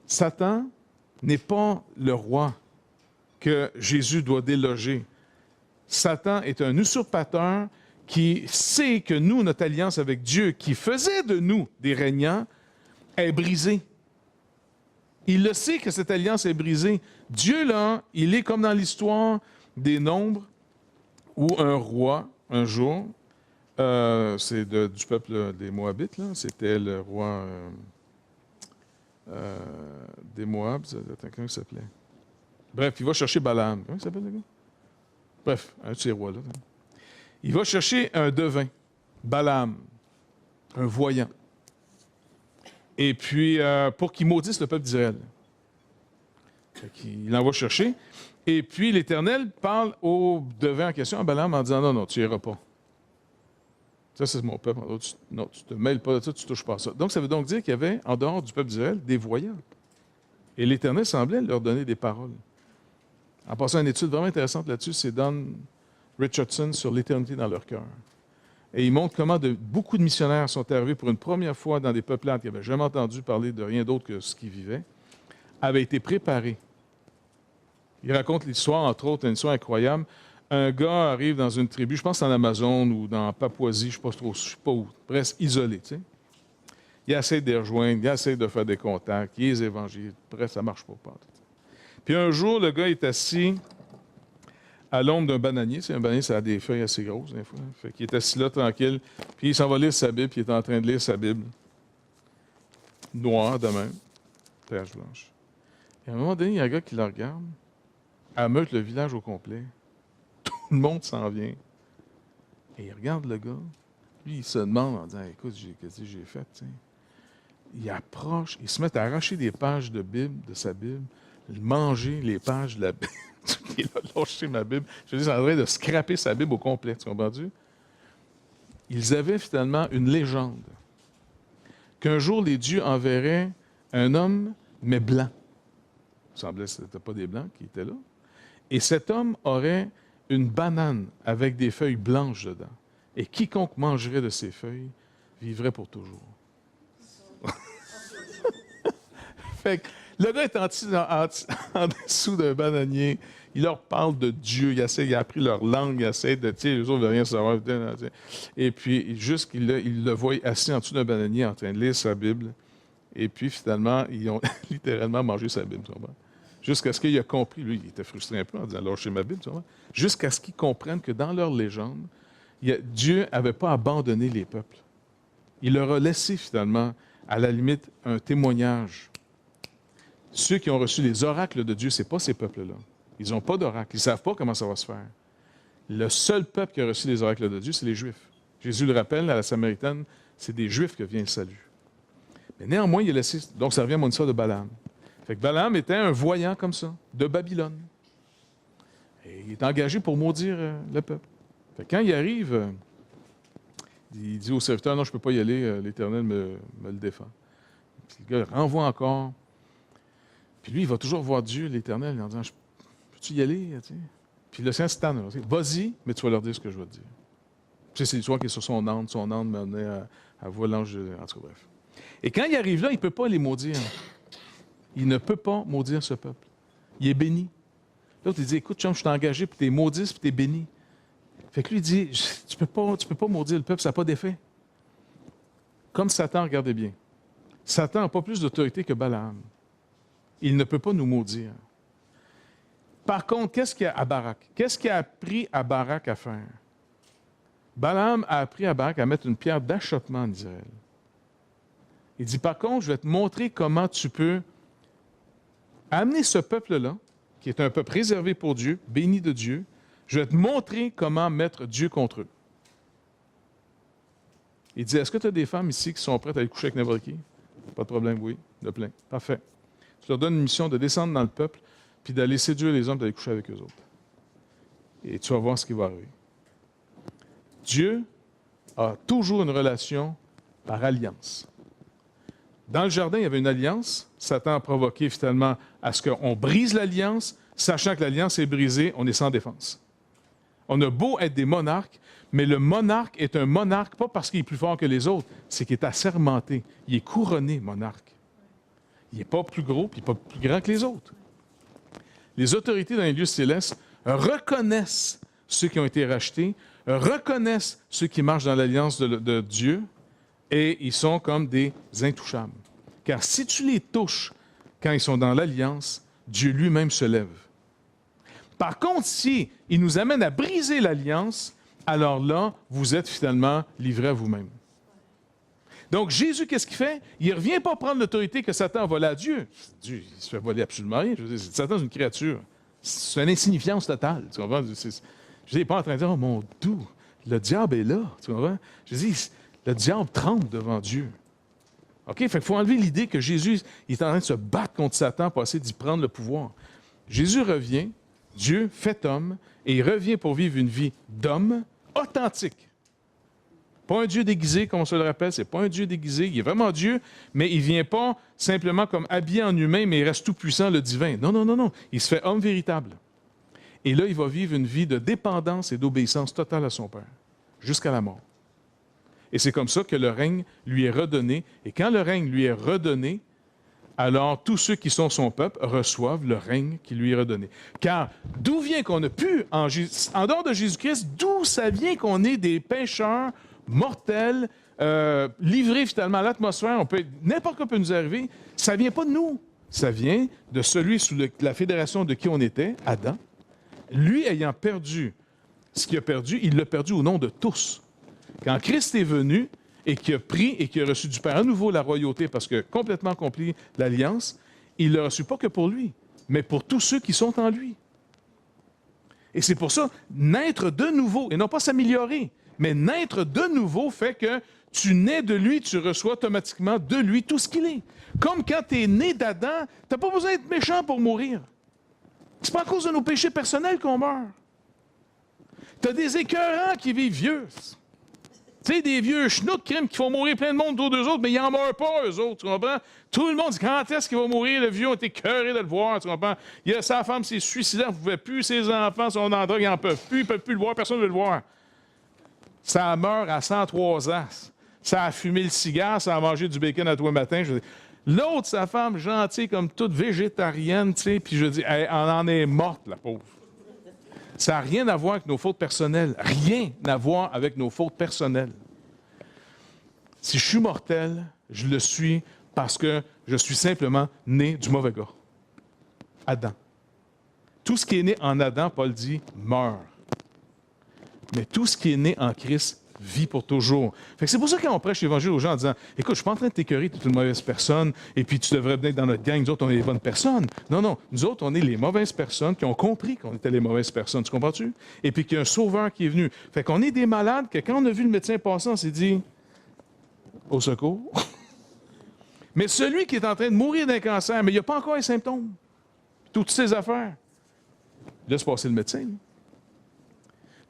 Satan n'est pas le roi que Jésus doit déloger. Satan est un usurpateur qui sait que nous, notre alliance avec Dieu, qui faisait de nous des régnants, est brisée. Il le sait que cette alliance est brisée. Dieu, là, il est comme dans l'histoire des Nombres, où un roi, un jour, c'est du peuple des Moabites, là, c'était le roi des Moab, attends, comment il s'appelait? Bref, il va chercher Balaam. Comment il s'appelle, le gars? Bref, un de ces rois-là. Il va chercher un devin, Balaam, un voyant. Et puis, pour qu'il maudisse le peuple d'Israël. Il l'envoie chercher. Et puis, l'Éternel parle au devin en question, à Balaam, en disant, non, tu n'iras pas. Ça, c'est mon peuple. Non, tu ne te mêles pas de ça, tu ne touches pas à ça. Donc, ça veut donc dire qu'il y avait, en dehors du peuple d'Israël, des voyants. Et l'Éternel semblait leur donner des paroles. En passant une étude vraiment intéressante là-dessus, c'est Don Richardson sur l'éternité dans leur cœur. Et il montre comment beaucoup de missionnaires sont arrivés pour une première fois dans des peuplades qui n'avaient jamais entendu parler de rien d'autre que ce qu'ils vivaient, avaient été préparés Il raconte l'histoire, entre autres, une histoire incroyable. Un gars arrive dans une tribu, je pense en Amazon ou dans Papouasie, je ne sais pas où, presque isolé, tu sais. Il essaie de les rejoindre, il essaie de faire des contacts, il les évangile, bref, ça ne marche pas. Puis un jour, le gars est assis à l'ombre d'un bananier. C'est un bananier, ça a des feuilles assez grosses, des fois. Fait qu'il est assis là, tranquille, puis il s'en va lire sa Bible, puis il est en train de lire sa Bible. Noire de même, page blanche. Et à un moment donné, il y a un gars qui le regarde, ameute le village au complet. Tout le monde s'en vient. Et il regarde le gars. Lui, il se demande en disant, écoute, qu'est-ce que j'ai fait, t'sais? Il approche, il se met à arracher des pages de Bible, de sa Bible, manger les pages de la Bible. Il a lâché ma Bible. Je veux dire, c'est en train de scraper sa Bible au complet, tu comprends-tu? Ils avaient finalement une légende qu'un jour, les dieux enverraient un homme, mais blanc. Il semblait que ce n'était pas des blancs qui étaient là. Et cet homme aurait une banane avec des feuilles blanches dedans. Et quiconque mangerait de ces feuilles vivrait pour toujours. Fait que le gars est en dessous d'un bananier. Il leur parle de Dieu. Il a appris leur langue. Il essaie de... Tu sais, les autres ne veulent rien savoir. Et puis, juste qu'il le voit assis en dessous d'un bananier en train de lire sa Bible. Et puis, finalement, ils ont littéralement mangé sa Bible. Jusqu'à ce qu'il ait compris. Lui, il était frustré un peu en disant « lâchez ma Bible ». Jusqu'à ce qu'ils comprennent que dans leur légende, Dieu n'avait pas abandonné les peuples. Il leur a laissé finalement, à la limite, un témoignage. Ceux qui ont reçu les oracles de Dieu, ce n'est pas ces peuples-là. Ils n'ont pas d'oracle. Ils ne savent pas comment ça va se faire. Le seul peuple qui a reçu les oracles de Dieu, c'est les Juifs. Jésus le rappelle à la Samaritaine, c'est des Juifs que vient le salut. Mais néanmoins, il a laissé... Donc, ça revient à mon histoire de Balaam. Fait que Balaam était un voyant comme ça, de Babylone. Et il est engagé pour maudire le peuple. Fait que quand il arrive, il dit au serviteur, non, je ne peux pas y aller, l'Éternel me le défend. Puis le gars renvoie encore. Puis lui, il va toujours voir Dieu, l'Éternel, en disant, peux-tu y aller? Tu sais? Puis le Seigneur se tanne. Vas-y, mais tu vas leur dire ce que je vais te dire. Puis c'est l'histoire qui est sur son âne m'a amené à voir l'ange, en tout cas, bref. Et quand il arrive là, il ne peut pas les maudire. Il ne peut pas maudire ce peuple. Il est béni. L'autre, il dit, écoute, chum, je t'ai engagé, puis tu es maudit, puis tu es béni. Fait que lui, il dit, tu peux pas maudire le peuple, ça n'a pas d'effet. Comme Satan, regardez bien. Satan n'a pas plus d'autorité que Balaam. Il ne peut pas nous maudire. Par contre, qu'est-ce qu'il y a à Barak? Qu'est-ce qu'il a appris à Barak à faire? Balaam a appris à Barak à mettre une pierre d'achoppement en Israël. Il dit, par contre, je vais te montrer comment tu peux amener ce peuple-là, qui est un peuple réservé pour Dieu, béni de Dieu, je vais te montrer comment mettre Dieu contre eux. Il dit, est-ce que tu as des femmes ici qui sont prêtes à aller coucher avec n'importe qui? Pas de problème, oui, de plein. Parfait. Tu leur donnes une mission de descendre dans le peuple, puis d'aller séduire les hommes, d'aller coucher avec eux autres. Et tu vas voir ce qui va arriver. Dieu a toujours une relation par alliance. Dans le jardin, il y avait une alliance. Satan a provoqué finalement à ce qu'on brise l'alliance, sachant que l'alliance est brisée, on est sans défense. On a beau être des monarques, mais le monarque est un monarque, pas parce qu'il est plus fort que les autres, c'est qu'il est assermenté. Il est couronné monarque. Il n'est pas plus gros, puis il n'est pas plus grand que les autres. Les autorités dans les lieux célestes reconnaissent ceux qui ont été rachetés, reconnaissent ceux qui marchent dans l'alliance de Dieu, et ils sont comme des intouchables. Car si tu les touches quand ils sont dans l'alliance, Dieu lui-même se lève. Par contre, si il nous amène à briser l'alliance, alors là, vous êtes finalement livrés à vous-même. Donc, Jésus, qu'est-ce qu'il fait? Il ne revient pas prendre l'autorité que Satan a volée à Dieu. Dieu, il se fait voler absolument rien. Je veux dire, Satan, c'est une créature. C'est une insignifiance totale. Tu comprends? Je veux dire, il n'est pas en train de dire, oh mon doux, le diable est là. Tu comprends? Je dis, le diable tremble devant Dieu. OK? Fait qu'il faut enlever l'idée que Jésus il est en train de se battre contre Satan pour essayer d'y prendre le pouvoir. Jésus revient, Dieu fait homme, et il revient pour vivre une vie d'homme authentique. Pas un Dieu déguisé, comme on se le rappelle, c'est pas un Dieu déguisé, il est vraiment Dieu, mais il ne vient pas simplement comme habillé en humain, mais il reste tout puissant, le divin. Non, non, non, non, il se fait homme véritable. Et là, il va vivre une vie de dépendance et d'obéissance totale à son Père, jusqu'à la mort. Et c'est comme ça que le règne lui est redonné. Et quand le règne lui est redonné, alors tous ceux qui sont son peuple reçoivent le règne qu'il lui est redonné. Car d'où vient qu'on a pu, en dehors de Jésus-Christ, d'où ça vient qu'on est des pécheurs mortels, livrés finalement à l'atmosphère, n'importe quoi peut nous arriver, ça vient pas de nous. Ça vient de celui sous la fédération de qui on était, Adam. Lui ayant perdu ce qu'il a perdu, il l'a perdu au nom de tous. Quand Christ est venu et qu'il a pris et qu'il a reçu du Père à nouveau la royauté parce que complètement accompli l'alliance, il ne l'a reçu pas que pour lui, mais pour tous ceux qui sont en lui. Et c'est pour ça, naître de nouveau, et non pas s'améliorer, mais naître de nouveau fait que tu nais de lui, tu reçois automatiquement de lui tout ce qu'il est. Comme quand tu es né d'Adam, tu n'as pas besoin d'être méchant pour mourir. C'est pas à cause de nos péchés personnels qu'on meurt. Tu as des écœurants qui vivent vieux. Tu sais, des vieux schnouks qui font mourir plein de monde autour d'eux autres, mais ils n'en meurent pas, eux autres, tu comprends? Tout le monde dit, quand est-ce qu'il va mourir? Le vieux a été écœuré de le voir, tu comprends? Sa femme s'est suicidée, elle ne pouvait plus, ses enfants sont en drogue, ils n'en peuvent plus, ils ne peuvent plus le voir, personne ne veut le voir. Ça meurt à 103 ans. Ça a fumé le cigare, ça a mangé du bacon à tous les matins. L'autre, sa femme, gentille, comme toute végétarienne, tu sais, puis je dis, elle en est morte, la pauvre. Ça n'a rien à voir avec nos fautes personnelles. Rien à voir avec nos fautes personnelles. Si je suis mortel, je le suis parce que je suis simplement né du mauvais gars. Adam. Tout ce qui est né en Adam, Paul dit, meurt. Mais tout ce qui est né en Christ vit pour toujours. Fait que c'est pour ça qu'on prêche l'Évangile aux gens en disant, écoute, je suis pas en train de t'écœurer, tu es une mauvaise personne, et puis tu devrais venir dans notre gang, nous autres, on est les bonnes personnes. Non, non, nous autres, on est les mauvaises personnes qui ont compris qu'on était les mauvaises personnes, tu comprends-tu? Et puis qu'il y a un sauveur qui est venu. Fait qu'on est des malades que quand on a vu le médecin passer, on s'est dit, au secours. Mais celui qui est en train de mourir d'un cancer, mais il n'y a pas encore les symptômes, toutes ces affaires, laisse passer le médecin. Lui.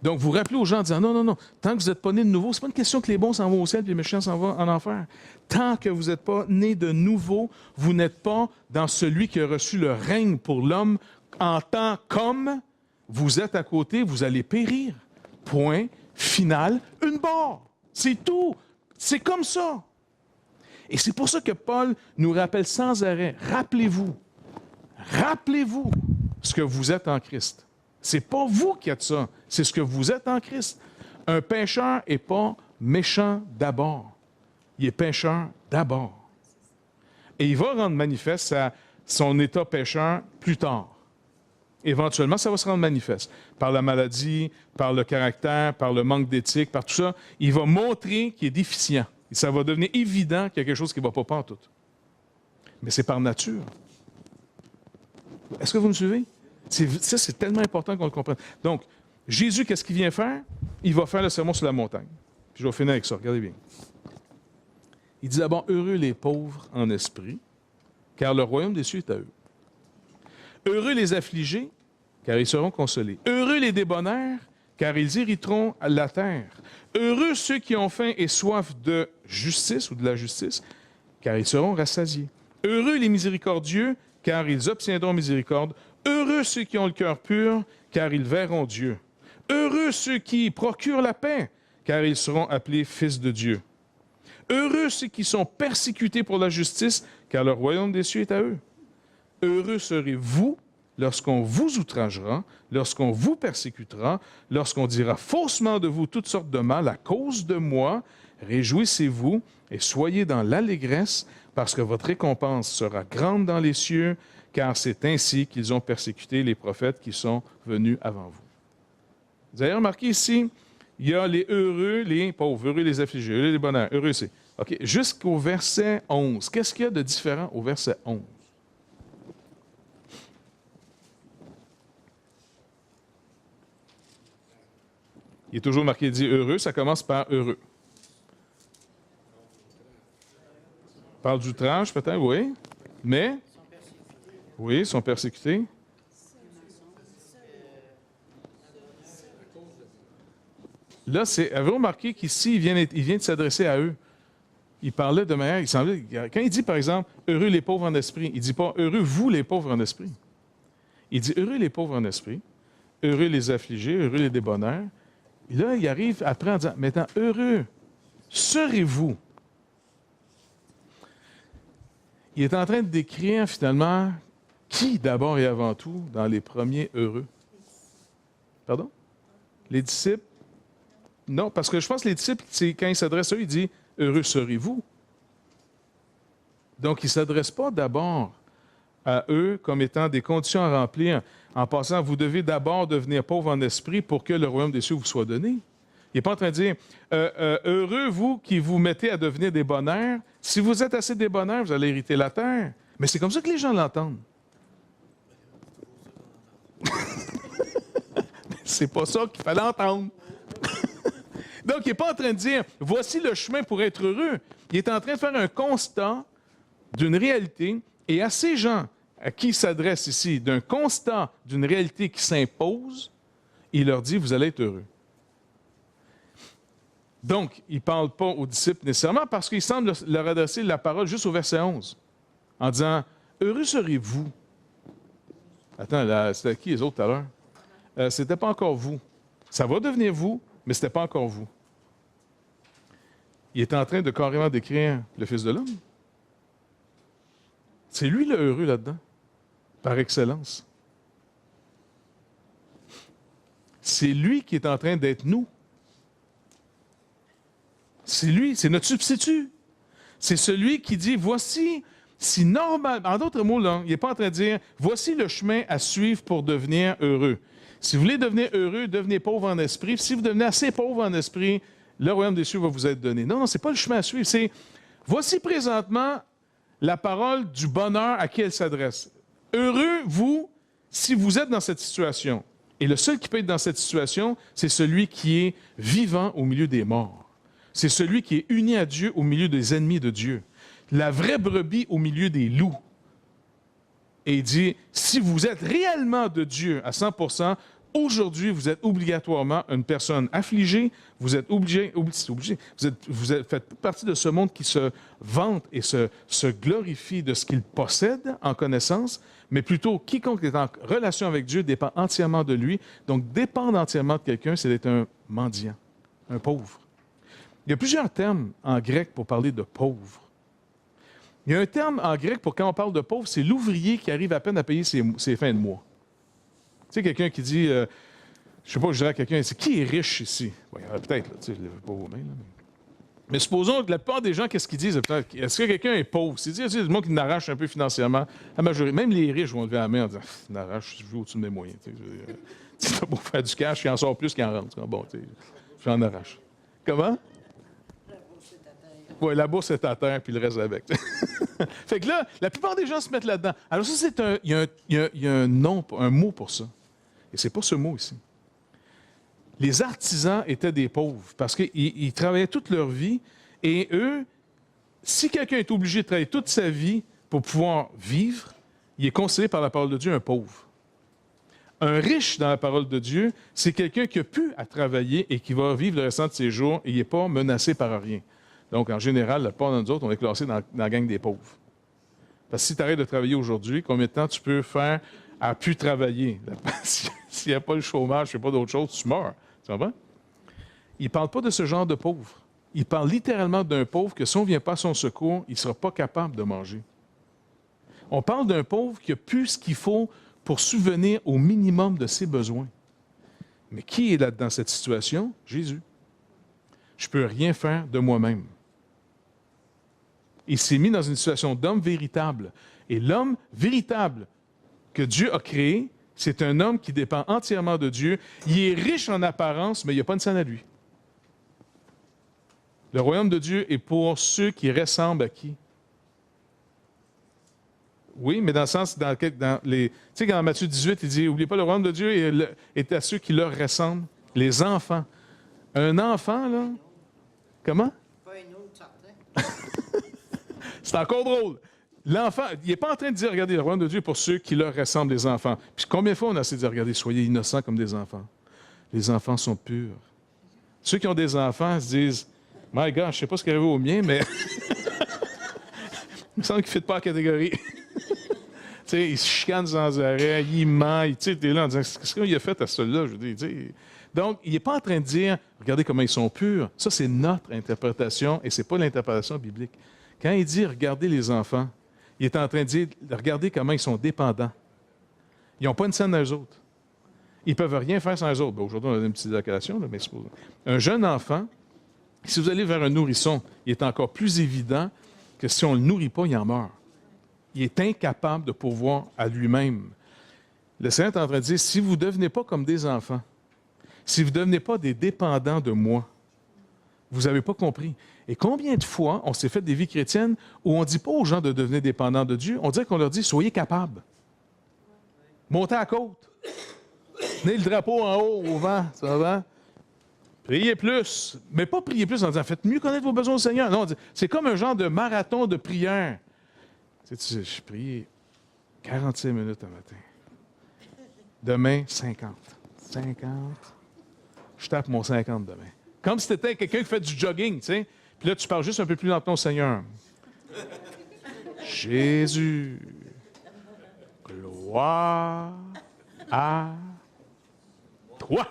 Donc, vous rappelez aux gens en disant, non, non, non, tant que vous n'êtes pas né de nouveau, ce n'est pas une question que les bons s'en vont au ciel et les méchants s'en vont en enfer. Tant que vous n'êtes pas né de nouveau, vous n'êtes pas dans celui qui a reçu le règne pour l'homme en tant qu'homme. Vous êtes à côté, vous allez périr. Point final, une barre. C'est tout. C'est comme ça. Et c'est pour ça que Paul nous rappelle sans arrêt, rappelez-vous ce que vous êtes en Christ. C'est pas vous qui êtes ça, c'est ce que vous êtes en Christ. Un pécheur n'est pas méchant d'abord. Il est pécheur d'abord. Et il va rendre manifeste son état pécheur plus tard. Éventuellement, ça va se rendre manifeste. Par la maladie, par le caractère, par le manque d'éthique, par tout ça. Il va montrer qu'il est déficient. Et ça va devenir évident qu'il y a quelque chose qui ne va pas pantoute. Mais c'est par nature. Est-ce que vous me suivez? Ça, c'est tellement important qu'on le comprenne. Donc, Jésus, qu'est-ce qu'il vient faire? Il va faire le sermon sur la montagne. Puis je vais finir avec ça, regardez bien. Il dit d'abord, heureux les pauvres en esprit, car le royaume des cieux est à eux. Heureux les affligés, car ils seront consolés. Heureux les débonnaires, car ils hériteront la terre. Heureux ceux qui ont faim et soif de justice ou de la justice, car ils seront rassasiés. Heureux les miséricordieux, car ils obtiendront miséricorde. Heureux ceux qui ont le cœur pur, car ils verront Dieu. Heureux ceux qui procurent la paix, car ils seront appelés fils de Dieu. Heureux ceux qui sont persécutés pour la justice, car le royaume des cieux est à eux. Heureux serez-vous lorsqu'on vous outragera, lorsqu'on vous persécutera, lorsqu'on dira faussement de vous toutes sortes de mal à cause de moi. Réjouissez-vous et soyez dans l'allégresse, parce que votre récompense sera grande dans les cieux, car c'est ainsi qu'ils ont persécuté les prophètes qui sont venus avant vous. Vous avez remarqué ici, il y a les heureux, les pauvres, heureux les affligés, heureux les bonheurs, heureux c'est... OK, jusqu'au verset 11. Qu'est-ce qu'il y a de différent au verset 11? Il est toujours marqué, dit heureux, ça commence par heureux. Parle d'outrage, peut-être, oui. Mais, oui, ils sont persécutés. Là, avez-vous remarqué qu'ici, il vient de s'adresser à eux. Il parlait de manière, quand il dit, par exemple, heureux les pauvres en esprit, il ne dit pas heureux vous les pauvres en esprit. Il dit heureux les pauvres en esprit, heureux les affligés, heureux les débonnaires. Et là, il arrive après en disant, maintenant, heureux serez-vous. il est en train de décrire finalement qui d'abord et avant tout dans les premiers heureux. Pardon? Les disciples? Non, parce que je pense que les disciples, quand il s'adresse à eux, il dit « Heureux serez-vous ». Donc, il ne s'adresse pas d'abord à eux comme étant des conditions à remplir en passant « Vous devez d'abord devenir pauvre en esprit pour que le royaume des cieux vous soit donné ». Il n'est pas en train de dire heureux, vous qui vous mettez à devenir des bonheurs. Si vous êtes assez des bonheurs, vous allez hériter la terre. » Mais c'est comme ça que les gens l'entendent. C'est pas ça qu'il fallait entendre. Donc, il n'est pas en train de dire « Voici le chemin pour être heureux ». Il est en train de faire un constat d'une réalité, et à ces gens à qui il s'adresse ici, d'un constat d'une réalité qui s'impose, il leur dit « Vous allez être heureux ». Donc, il ne parle pas aux disciples nécessairement parce qu'il semble leur adresser la parole juste au verset 11, en disant « Heureux serez-vous ». Attends, là, c'était qui les autres tout à l'heure? C'était pas encore vous. Ça va devenir vous, mais c'était pas encore vous. Il est en train de carrément décrire le Fils de l'homme. C'est lui le heureux là-dedans, par excellence. C'est lui qui est en train d'être nous. C'est lui, c'est notre substitut. C'est celui qui dit, voici, si normal, en d'autres mots, là, il n'est pas en train de dire, voici le chemin à suivre pour devenir heureux. Si vous voulez devenir heureux, devenez pauvre en esprit. Si vous devenez assez pauvre en esprit, le royaume des cieux va vous être donné. Non, non, ce n'est pas le chemin à suivre. C'est, voici présentement la parole du bonheur à qui elle s'adresse. Heureux, vous, si vous êtes dans cette situation. Et le seul qui peut être dans cette situation, c'est celui qui est vivant au milieu des morts. C'est celui qui est uni à Dieu au milieu des ennemis de Dieu. La vraie brebis au milieu des loups. Et il dit, si vous êtes réellement de Dieu à 100%, aujourd'hui, vous êtes obligatoirement une personne affligée, vous êtes obligé, vous faites partie de ce monde qui se vante et se glorifie de ce qu'il possède en connaissance, mais plutôt quiconque est en relation avec Dieu dépend entièrement de lui. Donc, dépendre entièrement de quelqu'un, c'est d'être un mendiant, un pauvre. Il y a plusieurs termes en grec pour parler de pauvre. Il y a un terme en grec pour quand on parle de pauvre, c'est l'ouvrier qui arrive à peine à payer ses fins de mois. Tu sais, quelqu'un qui dit, je ne sais pas, je dirais à quelqu'un, c'est qui est riche ici? Oui, peut-être, là, tu sais, je ne lève pas vos mains. Là, mais supposons que la plupart des gens, qu'est-ce qu'ils disent? Est-ce que quelqu'un est pauvre? C'est dire, du monde qui n'arrache un peu financièrement. La majorité, même les riches vont lever la main en disant, n'arrache, je joue au-dessus de mes moyens. Tu sais, pour faire du cash, il en sort plus qu'il en rentre. Bon, tu sais, j'en arrache. Comment? Oui, la bourse est à terre, puis le reste avec. Fait que là, la plupart des gens se mettent là-dedans. Alors ça, il y a un nom, un mot pour ça. Et c'est pas ce mot ici. Les artisans étaient des pauvres parce qu'ils travaillaient toute leur vie. Et eux, si quelqu'un est obligé de travailler toute sa vie pour pouvoir vivre, il est considéré par la parole de Dieu un pauvre. Un riche dans la parole de Dieu, c'est quelqu'un qui a pu à travailler et qui va vivre le restant de ses jours et il n'est pas menacé par rien. Donc, en général, la plupart de nous autres, on est classés dans la gang des pauvres. Parce que si tu arrêtes de travailler aujourd'hui, combien de temps tu peux faire à plus travailler? S'il n'y a pas le chômage, il n'y a pas d'autre chose, tu meurs. Tu comprends? Il ne parle pas de ce genre de pauvre. Il parle littéralement d'un pauvre que si on ne vient pas à son secours, il ne sera pas capable de manger. On parle d'un pauvre qui a plus ce qu'il faut pour subvenir au minimum de ses besoins. Mais qui est là dans cette situation? Jésus. Je ne peux rien faire de moi-même. Il s'est mis dans une situation d'homme véritable. Et l'homme véritable que Dieu a créé, c'est un homme qui dépend entièrement de Dieu. Il est riche en apparence, mais il n'y a pas de scène à lui. Le royaume de Dieu est pour ceux qui ressemblent à qui? Oui, mais dans le sens, tu sais, dans Matthieu 18, il dit, n'oubliez pas, le royaume de Dieu est à ceux qui leur ressemblent, les enfants. Un enfant, là, comment? Pas un autre certain. C'est encore drôle. L'enfant, il n'est pas en train de dire, regardez, le royaume de Dieu est pour ceux qui leur ressemblent des enfants. Puis combien de fois on a essayé de dire, regardez, soyez innocents comme des enfants. Les enfants sont purs. Ceux qui ont des enfants se disent, my God, je ne sais pas ce qui est arrivé au mien, mais il me semble qu'il ne fit pas la catégorie. Tu sais, il se chicane sans arrêt, il ment, tu sais, t'es là en disant, qu'est-ce qu'il a fait à celui-là? Je veux dire, tu sais. Donc, il n'est pas en train de dire, regardez comment ils sont purs. Ça, c'est notre interprétation et ce n'est pas l'interprétation biblique. Quand il dit, regardez les enfants, il est en train de dire, regardez comment ils sont dépendants. Ils n'ont pas une scène d'eux autres. Ils ne peuvent rien faire sans eux autres. Bon, aujourd'hui, on a une petite allocation, là, mais un jeune enfant, si vous allez vers un nourrisson, il est encore plus évident que si on ne le nourrit pas, il en meurt. Il est incapable de pourvoir à lui-même. Le Seigneur est en train de dire, si vous ne devenez pas comme des enfants, si vous ne devenez pas des dépendants de moi, vous n'avez pas compris. Et combien de fois on s'est fait des vies chrétiennes où on ne dit pas aux gens de devenir dépendants de Dieu, on dirait qu'on leur dit, soyez capables. Montez à la côte. Tenez le drapeau en haut, au vent, ça va? Priez plus. Mais pas prier plus en disant, faites mieux connaître vos besoins au Seigneur. Non, c'est comme un genre de marathon de prière. Tu sais, je priais 45 minutes un matin. Demain, 50. 50. Je tape mon 50 demain. Comme si c'était quelqu'un qui fait du jogging, tu sais. Puis là, tu parles juste un peu plus lentement au Seigneur. Jésus, gloire à toi.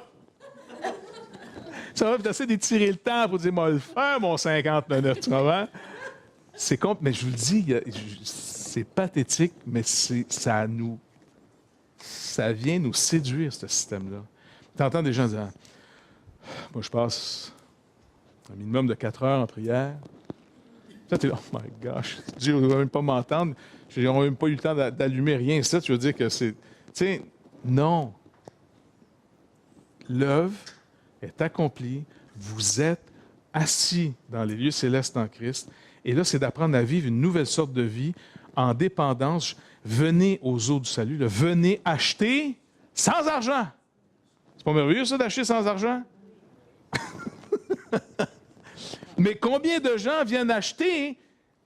Ça va essayer d'étirer le temps pour dire, moi, le faire, mon 50 minutes, tu vois? C'est mais je vous le dis, c'est pathétique, mais ça vient nous séduire, ce système-là. Tu entends des gens dire, moi, je passe un minimum de 4 heures en prière. Là, tu es là, oh my gosh, Dieu ne va même pas m'entendre. Je n'ai même pas eu le temps d'allumer rien. Ça, tu veux dire que c'est... Tu sais, non. L'œuvre est accomplie. Vous êtes assis dans les lieux célestes en Christ. Et là, c'est d'apprendre à vivre une nouvelle sorte de vie en dépendance. Venez aux eaux du salut. Là. Venez acheter sans argent. C'est pas merveilleux, ça, d'acheter sans argent? Mais combien de gens viennent acheter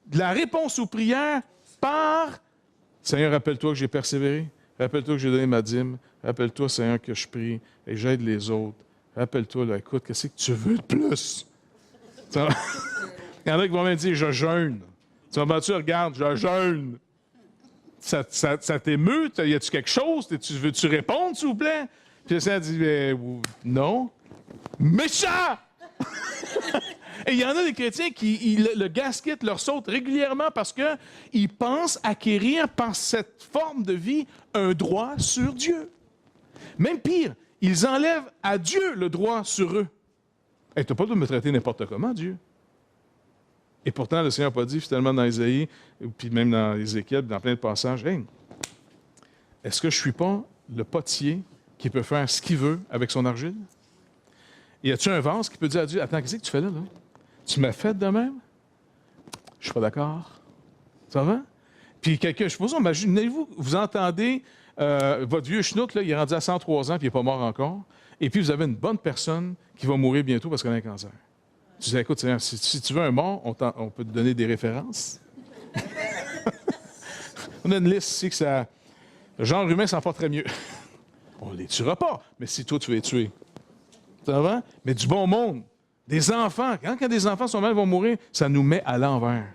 de la réponse aux prières par « Seigneur, rappelle-toi que j'ai persévéré. Rappelle-toi que j'ai donné ma dîme. Rappelle-toi, Seigneur, que je prie et j'aide les autres. Rappelle-toi, là, écoute, qu'est-ce que tu veux de plus? » Il y en a qui vont même dire « Je jeûne. » Tu regarde, je jeûne. Ça t'émeut? Y a-tu quelque chose? Veux-tu répondre, s'il vous plaît? Puis le Seigneur dit non. Méchant! Et il y en a des chrétiens qui, le gasket leur saute régulièrement parce qu'ils pensent acquérir par cette forme de vie un droit sur Dieu. Même pire, ils enlèvent à Dieu le droit sur eux. Hey, tu n'as pas le droit de me traiter n'importe comment, Dieu. Et pourtant, le Seigneur n'a pas dit, finalement, dans Isaïe, puis même dans Ézéchiel, dans plein de passages, hey, est-ce que je ne suis pas le potier qui peut faire ce qu'il veut avec son argile? Y a-t-il un vase qui peut dire à Dieu, attends, qu'est-ce que tu fais là? Tu m'as fait de même? Je suis pas d'accord. Ça va? Puis quelqu'un, je suppose, imaginez-vous, vous entendez votre vieux schnook, là, il est rendu à 103 ans puis il n'est pas mort encore. Et puis vous avez une bonne personne qui va mourir bientôt parce qu'elle a un cancer. Tu dis, écoute, Seigneur, si tu veux un mort, on peut te donner des références. On a une liste ici que ça. Le genre humain s'en porterait mieux. On ne les tuera pas, mais si toi tu veux les tuer. Ça va? Mais du bon monde. Des enfants. Quand des enfants sont mal, vont mourir, ça nous met à l'envers.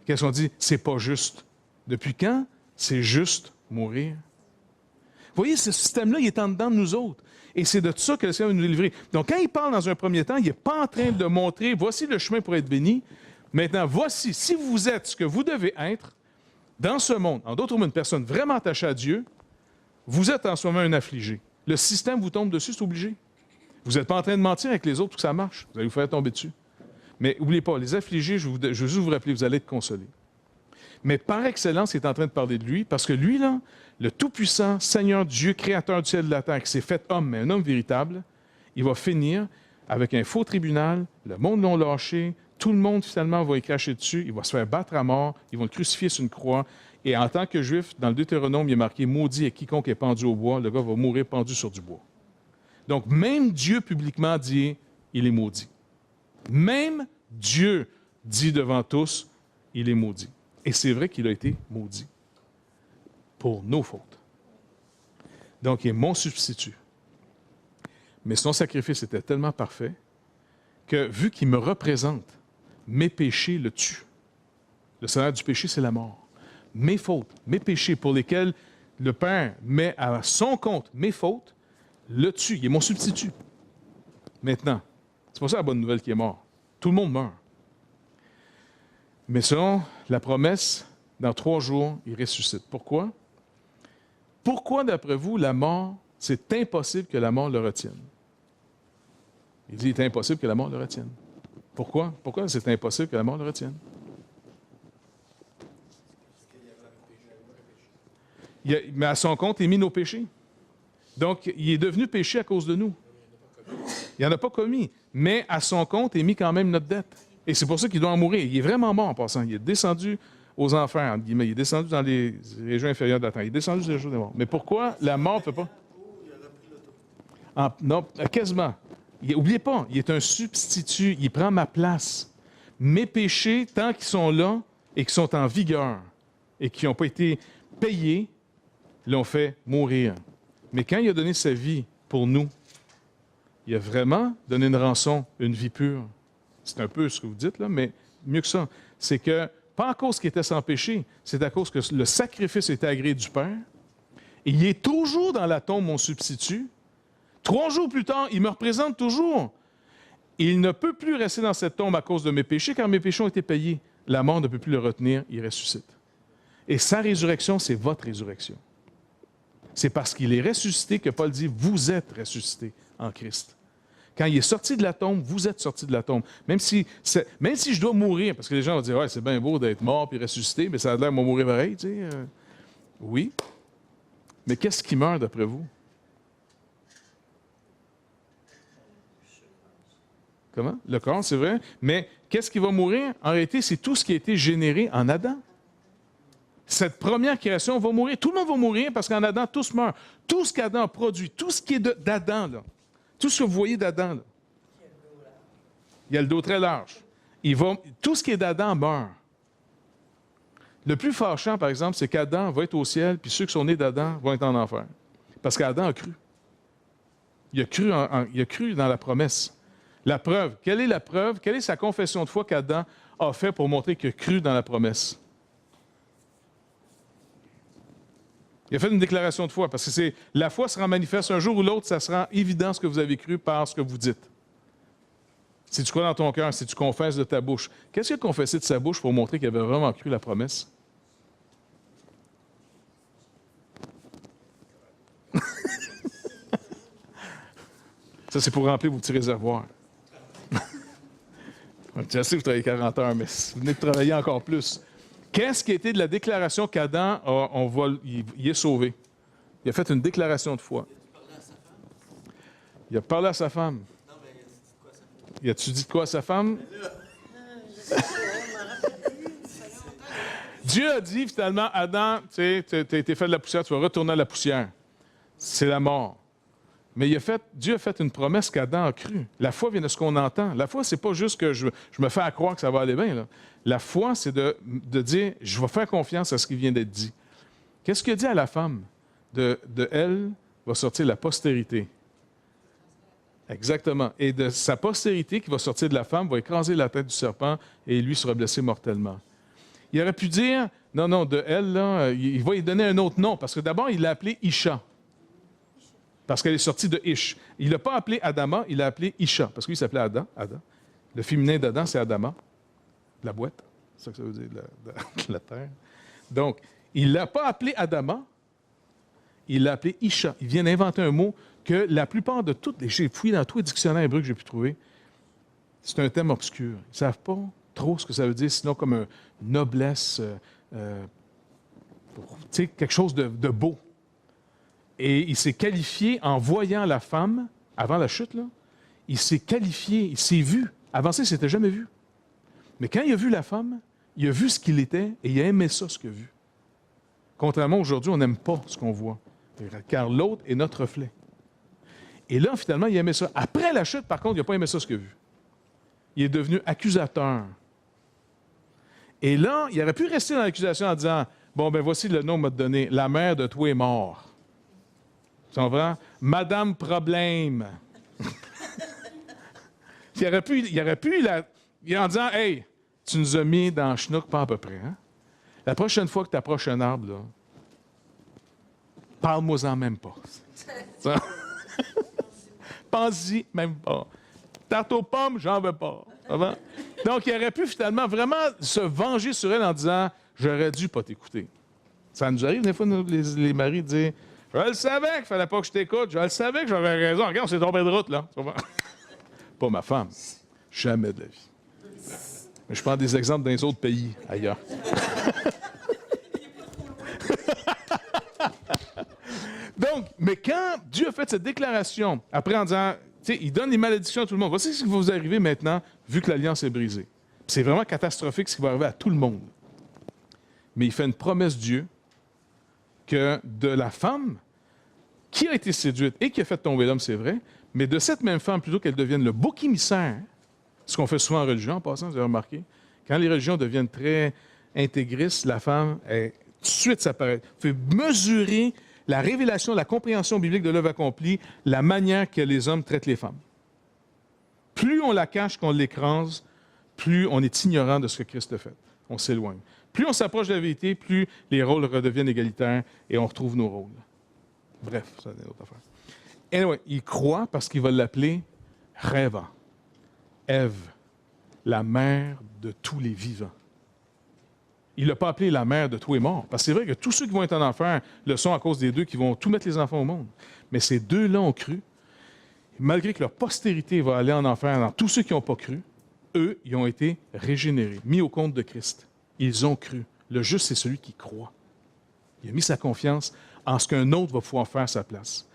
Qu'est-ce qu'on dit? C'est pas juste. Depuis quand c'est juste mourir? Vous voyez, ce système-là, il est en dedans de nous autres. Et c'est de ça que le Seigneur va nous délivrer. Donc, quand il parle dans un premier temps, il n'est pas en train de montrer, voici le chemin pour être béni. Maintenant, voici, si vous êtes ce que vous devez être dans ce monde, en d'autres mots, une personne vraiment attachée à Dieu, vous êtes en ce moment un affligé. Le système vous tombe dessus, c'est obligé. Vous n'êtes pas en train de mentir avec les autres pour que ça marche. Vous allez vous faire tomber dessus. Mais n'oubliez pas, les affligés, je veux juste vous rappeler, vous allez être consolés. Mais par excellence, il est en train de parler de lui, parce que lui, là, le Tout-Puissant, Seigneur Dieu, Créateur du ciel et de la terre, qui s'est fait homme, mais un homme véritable, il va finir avec un faux tribunal, le monde l'ont lâché, tout le monde, finalement, va y cracher dessus, il va se faire battre à mort, ils vont le crucifier sur une croix, et en tant que Juif, dans le Deutéronome, il est marqué « Maudit est quiconque est pendu au bois », le gars va mourir pendu sur du bois. Donc, même Dieu publiquement dit « il est maudit ». Même Dieu dit devant tous « il est maudit ». Et c'est vrai qu'il a été maudit pour nos fautes. Donc, il est mon substitut. Mais son sacrifice était tellement parfait que, vu qu'il me représente, mes péchés le tuent. Le salaire du péché, c'est la mort. Mes fautes, mes péchés pour lesquels le Père met à son compte mes fautes, le tue. Il est mon substitut. Maintenant, c'est pas ça la bonne nouvelle qui est mort. Tout le monde meurt. Mais selon la promesse, dans 3 jours, il ressuscite. Pourquoi? Pourquoi, d'après vous, la mort, c'est impossible que la mort le retienne? Il dit, il est impossible que la mort le retienne. Pourquoi? Pourquoi c'est impossible que la mort le retienne? Mais à son compte est mis nos péchés. Donc, il est devenu péché à cause de nous. Il n'en a pas commis. Mais à son compte est mis quand même notre dette. Et c'est pour ça qu'il doit en mourir. Il est vraiment mort en passant. Il est descendu aux enfers, entre guillemets. Il est descendu dans les régions inférieures de la terre. Il est descendu des régions des morts. Mais pourquoi la mort ne fait pas? Non, quasiment. N'oubliez pas, il est un substitut. Il prend ma place. Mes péchés, tant qu'ils sont là et qu'ils sont en vigueur et qui n'ont pas été payés, l'ont fait mourir. Mais quand il a donné sa vie pour nous, il a vraiment donné une rançon, une vie pure. C'est un peu ce que vous dites, là, mais mieux que ça. C'est que, pas à cause qu'il était sans péché, c'est à cause que le sacrifice était agréé du Père. Et il est toujours dans la tombe, mon substitut. 3 jours plus tard, il me représente toujours. Il ne peut plus rester dans cette tombe à cause de mes péchés, car mes péchés ont été payés. La mort ne peut plus le retenir, il ressuscite. Et sa résurrection, c'est votre résurrection. C'est parce qu'il est ressuscité que Paul dit, vous êtes ressuscités en Christ. Quand il est sorti de la tombe, vous êtes sortis de la tombe. Même si je dois mourir, parce que les gens vont dire, ouais, c'est bien beau d'être mort puis ressuscité, mais ça a l'air de mourir pareil, tu sais. Oui. Mais qu'est-ce qui meurt d'après vous? Comment? Le corps, c'est vrai. Mais qu'est-ce qui va mourir? En réalité, c'est tout ce qui a été généré en Adam. Cette première création va mourir. Tout le monde va mourir parce qu'en Adam, tous meurent. Tout ce qu'Adam a produit, tout ce qui est d'Adam, là, tout ce que vous voyez d'Adam, là, il y a le dos très large. Tout ce qui est d'Adam meurt. Le plus fâchant, par exemple, c'est qu'Adam va être au ciel, puis ceux qui sont nés d'Adam vont être en enfer. Parce qu'Adam a cru. Il a cru dans la promesse. La preuve. Quelle est la preuve? Quelle est sa confession de foi qu'Adam a fait pour montrer qu'il a cru dans la promesse? Il a fait une déclaration de foi, parce que la foi sera manifeste un jour ou l'autre, ça sera évident ce que vous avez cru par ce que vous dites. Si tu crois dans ton cœur, si tu confesses de ta bouche. Qu'est-ce qu'il a confessé de sa bouche pour montrer qu'il avait vraiment cru la promesse? Ça, c'est pour remplir vos petits réservoirs. Je sais que vous travaillez 40 heures, mais vous venez de travailler encore plus. Qu'est-ce qui a été de la déclaration qu'Adam, il est sauvé? Il a fait une déclaration de foi. Il a parlé à sa femme. Non, mais il a dit quoi, ça? Il a-tu dit de quoi à sa femme? Dieu a dit finalement, Adam, tu sais, tu as été fait de la poussière, tu vas retourner à la poussière. C'est la mort. Mais Dieu a fait une promesse qu'Adam a cru. La foi vient de ce qu'on entend. La foi, c'est pas juste que je me fais à croire que ça va aller bien, là. La foi, c'est de dire, je vais faire confiance à ce qui vient d'être dit. Qu'est-ce qu'il a dit à la femme? De elle va sortir la postérité. Exactement. Et de sa postérité qui va sortir de la femme va écraser la tête du serpent et lui sera blessé mortellement. Il aurait pu dire, non, de elle, là, il va lui donner un autre nom, parce que d'abord, il l'a appelée Isha. Parce qu'elle est sortie de Ish. Il ne l'a pas appelé Adama, il l'a appelé Isha. Parce qu'il s'appelait Adam. Le féminin d'Adam, c'est Adama. La boîte. C'est ça que ça veut dire, la terre. Donc, il ne l'a pas appelé Adama, il l'a appelé Isha. Il vient d'inventer un mot que la plupart de toutes, j'ai fouillé dans tous les dictionnaires hébreux que j'ai pu trouver, c'est un thème obscur. Ils ne savent pas trop ce que ça veut dire, sinon comme une noblesse, quelque chose de beau. Et il s'est qualifié en voyant la femme, avant la chute, là, il s'est qualifié, il s'est vu. Avant ça, il ne s'était jamais vu. Mais quand il a vu la femme, il a vu ce qu'il était et il a aimé ça, ce qu'il a vu. Contrairement aujourd'hui, on n'aime pas ce qu'on voit, car l'autre est notre reflet. Et là, finalement, il a aimé ça. Après la chute, par contre, il n'a pas aimé ça, ce qu'il a vu. Il est devenu accusateur. Et là, il aurait pu rester dans l'accusation en disant, bon, ben voici le nom m'a donné, la mère de toi est mort. Tu comprends? Madame Problème. il aurait pu en disant, hey, tu nous as mis dans le schnook, pas à peu près. Hein? La prochaine fois que tu approches un arbre, là, parle-moi-en même pas. Pense-y même pas. Tarte aux pommes, j'en veux pas. Donc, il aurait pu finalement vraiment se venger sur elle en disant, j'aurais dû pas t'écouter. Ça nous arrive des fois, nous, les maris, de dire « Je le savais qu'il fallait pas que je t'écoute, je le savais que j'avais raison. Regarde, on s'est tombé de route, là. » Pas ma femme. Jamais de la vie. Mais je prends des exemples dans les autres pays, ailleurs. Donc, mais quand Dieu a fait cette déclaration, après en disant, tu sais, il donne les malédictions à tout le monde. Voici ce qui va vous arriver maintenant, vu que l'alliance est brisée. C'est vraiment catastrophique ce qui va arriver à tout le monde. Mais il fait une promesse, Dieu, que de la femme qui a été séduite et qui a fait tomber l'homme, c'est vrai, mais de cette même femme, plutôt qu'elle devienne le bouc émissaire, ce qu'on fait souvent en religion, en passant, vous avez remarqué, quand les religions deviennent très intégristes, la femme, tout de suite, ça paraît. Fait mesurer la révélation, la compréhension biblique de l'œuvre accomplie, la manière que les hommes traitent les femmes. Plus on la cache, qu'on l'écrase, plus on est ignorant de ce que Christ a fait. On s'éloigne. Plus on s'approche de la vérité, plus les rôles redeviennent égalitaires et on retrouve nos rôles. Bref, ça c'est une autre affaire. Anyway, il croit parce qu'il va l'appeler Reva, Ève, la mère de tous les vivants. Il ne l'a pas appelé la mère de tous les morts. Parce que c'est vrai que tous ceux qui vont être en enfer le sont à cause des deux qui vont tout mettre les enfants au monde. Mais ces deux-là ont cru. Malgré que leur postérité va aller en enfer, dans tous ceux qui n'ont pas cru, eux, ils ont été régénérés, mis au compte de Christ. Ils ont cru. Le juste, c'est celui qui croit. Il a mis sa confiance en ce qu'un autre va pouvoir faire à sa place.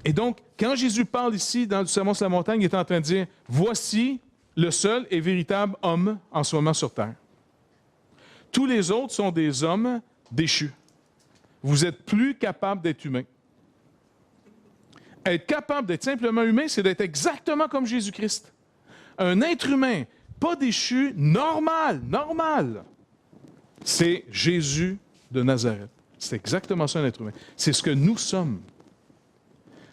Et donc, quand Jésus parle ici, dans le Sermon sur la montagne, il est en train de dire, « Voici le seul et véritable homme en ce moment sur terre. Tous les autres sont des hommes déchus. Vous n'êtes plus capable d'être humain. Être capable d'être simplement humain, c'est d'être exactement comme Jésus-Christ. Un être humain, pas déchu, normal. C'est Jésus de Nazareth. C'est exactement ça, un être humain. C'est ce que nous sommes.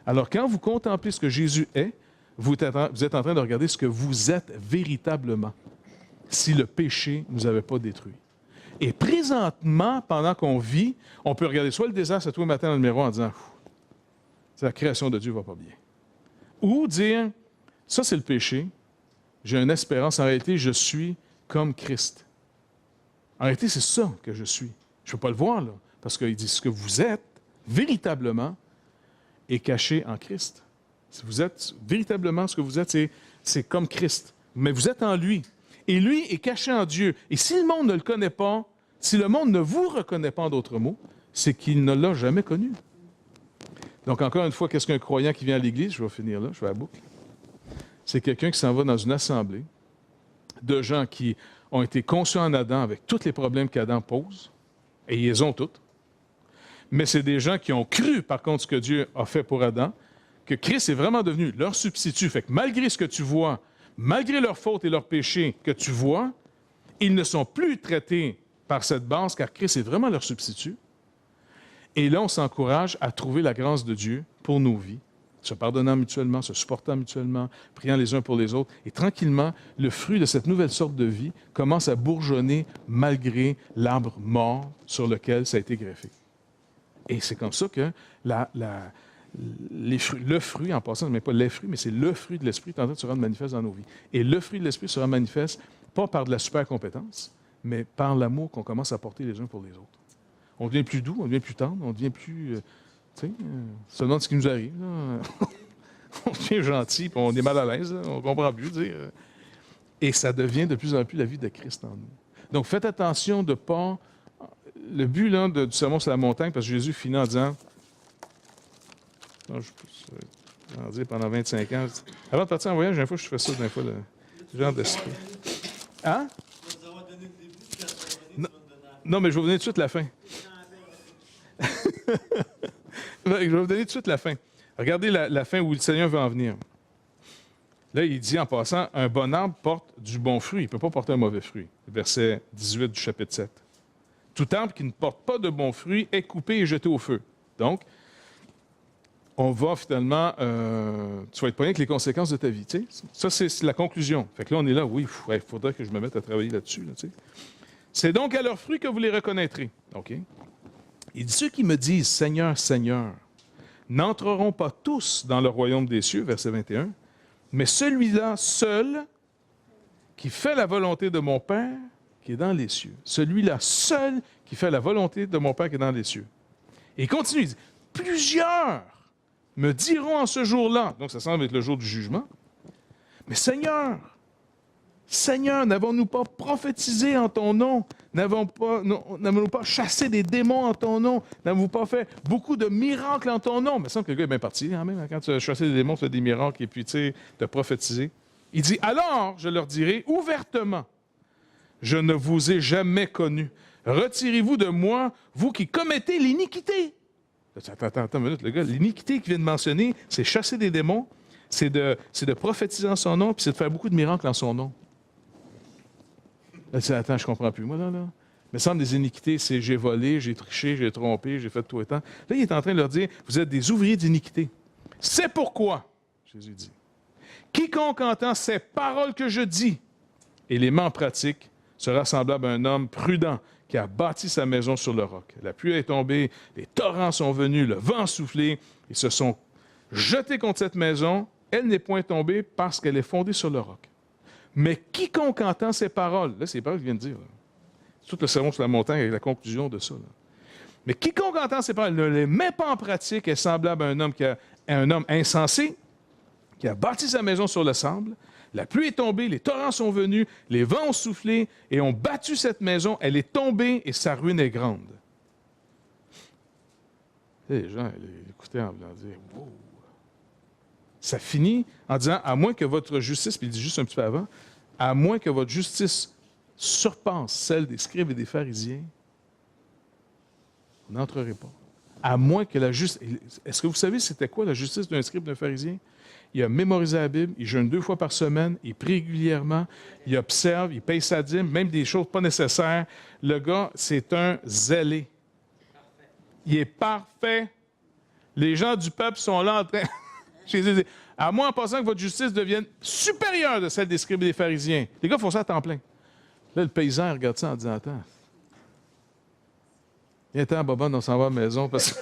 Alors, quand vous contemplez ce que Jésus est, vous êtes en train de regarder ce que vous êtes véritablement, si le péché ne nous avait pas détruits. Et présentement, pendant qu'on vit, on peut regarder soit le désastre à tous les matins dans le miroir en disant « la création de Dieu ne va pas bien ». Ou dire « ça c'est le péché, j'ai une espérance, en réalité je suis comme Christ ». En réalité, c'est ça que je suis. Je ne peux pas le voir, là, parce qu'il dit ce que vous êtes véritablement est caché en Christ. Si vous êtes véritablement ce que vous êtes, c'est comme Christ. Mais vous êtes en lui. Et lui est caché en Dieu. Et si le monde ne le connaît pas, si le monde ne vous reconnaît pas en d'autres mots, c'est qu'il ne l'a jamais connu. Donc, encore une fois, qu'est-ce qu'un croyant qui vient à l'Église? Je vais finir là, je vais à la boucle. C'est quelqu'un qui s'en va dans une assemblée de gens qui ont été conçus en Adam avec tous les problèmes qu'Adam pose, et ils les ont toutes. Mais c'est des gens qui ont cru, par contre, ce que Dieu a fait pour Adam, que Christ est vraiment devenu leur substitut. Fait que malgré ce que tu vois, malgré leurs fautes et leurs péchés que tu vois, ils ne sont plus traités par cette base, car Christ est vraiment leur substitut. Et là, on s'encourage à trouver la grâce de Dieu pour nos vies, se pardonnant mutuellement, se supportant mutuellement, priant les uns pour les autres. Et tranquillement, le fruit de cette nouvelle sorte de vie commence à bourgeonner malgré l'arbre mort sur lequel ça a été greffé. Et c'est comme ça que le fruit, en passant, ce n'est pas les fruits, mais c'est le fruit de l'Esprit qui est en train de se rendre manifeste dans nos vies. Et le fruit de l'Esprit sera manifeste, pas par de la super compétence, mais par l'amour qu'on commence à porter les uns pour les autres. On devient plus doux, on devient plus tendre, on devient plus... ça demande ce qui nous arrive. On devient gentil, puis on est mal à l'aise, on comprend plus. Et ça devient de plus en plus la vie de Christ en nous. Donc faites attention de ne pas... Le but là, du sermon sur la montagne, parce que Jésus finit en disant... Non, je peux en dire pendant 25 ans. Avant de partir en voyage, une fois, je fais ça, d'une fois, le genre d'esprit. Hein? Non, mais je vais vous donner tout de suite la fin. Je vais vous donner tout de suite la fin. Regardez la fin où le Seigneur veut en venir. Là, il dit en passant, un bon arbre porte du bon fruit. Il ne peut pas porter un mauvais fruit. Verset 18 du chapitre 7. Tout arbre qui ne porte pas de bon fruit est coupé et jeté au feu. Donc, on va finalement, tu vas être pogné avec les conséquences de ta vie. Tu sais? Ça, c'est la conclusion. Fait que là, on est là, oui, il faudrait que je me mette à travailler là-dessus. Là, tu sais? C'est donc à leurs fruits que vous les reconnaîtrez. OK? Il dit, ceux qui me disent, Seigneur, Seigneur, n'entreront pas tous dans le royaume des cieux, verset 21, mais celui-là seul qui fait la volonté de mon Père qui est dans les cieux, celui-là seul qui fait la volonté de mon Père qui est dans les cieux. Et il continue, il dit, plusieurs me diront en ce jour-là, donc ça semble être le jour du jugement, mais Seigneur, Seigneur, n'avons-nous pas prophétisé en ton nom? N'avons-nous pas chassé des démons en ton nom? N'avons-nous pas fait beaucoup de miracles en ton nom? Mais il me semble que le gars est bien parti quand même. Quand tu as chassé des démons, tu fais des miracles et puis tu as prophétisé. Il dit, alors je leur dirai ouvertement, je ne vous ai jamais connu. Retirez-vous de moi, vous qui commettez l'iniquité. Attends une minute, le gars, l'iniquité qu'il vient de mentionner, c'est chasser des démons, c'est de prophétiser en son nom, puis c'est de faire beaucoup de miracles en son nom. Là, tu dis, attends, je comprends plus, moi, là. Mais il me semble des iniquités, c'est j'ai volé, j'ai triché, j'ai trompé, j'ai fait tout le temps. Là, il est en train de leur dire, vous êtes des ouvriers d'iniquité. C'est pourquoi, Jésus dit, quiconque entend ces paroles que je dis et les met en pratique sera semblable à un homme prudent qui a bâti sa maison sur le roc. La pluie est tombée, les torrents sont venus, le vent a soufflé, ils se sont jetés contre cette maison. Elle n'est point tombée parce qu'elle est fondée sur le roc. Mais quiconque entend ces paroles, là, c'est les paroles qu'il vient de dire. Là. C'est tout le sermon sur la montagne avec la conclusion de ça. Là. Mais quiconque entend ces paroles ne les met pas en pratique est semblable à un homme insensé qui a bâti sa maison sur le sable. La pluie est tombée, les torrents sont venus, les vents ont soufflé et ont battu cette maison. Elle est tombée et sa ruine est grande. Et les gens écoutaient en voulant dire « Wow! » Ça finit en disant « À moins que votre justice, puis il dit juste un petit peu avant, à moins que votre justice surpasse celle des scribes et des pharisiens, vous n'entrerez pas. À moins que la justice... Est-ce que vous savez c'était quoi la justice d'un scribe et d'un pharisien? Il a mémorisé la Bible, il jeûne 2 fois par semaine, il prie régulièrement, il observe, il paye sa dîme, même des choses pas nécessaires. Le gars, c'est un zélé. Il est parfait. Les gens du peuple sont là en train... Jésus dit, à moins en passant que votre justice devienne supérieure de celle des scribes et des pharisiens. Les gars font ça à temps plein. Là, le paysan regarde ça en disant, attends, viens-t'en, Bobonne, on s'en va à la maison parce que...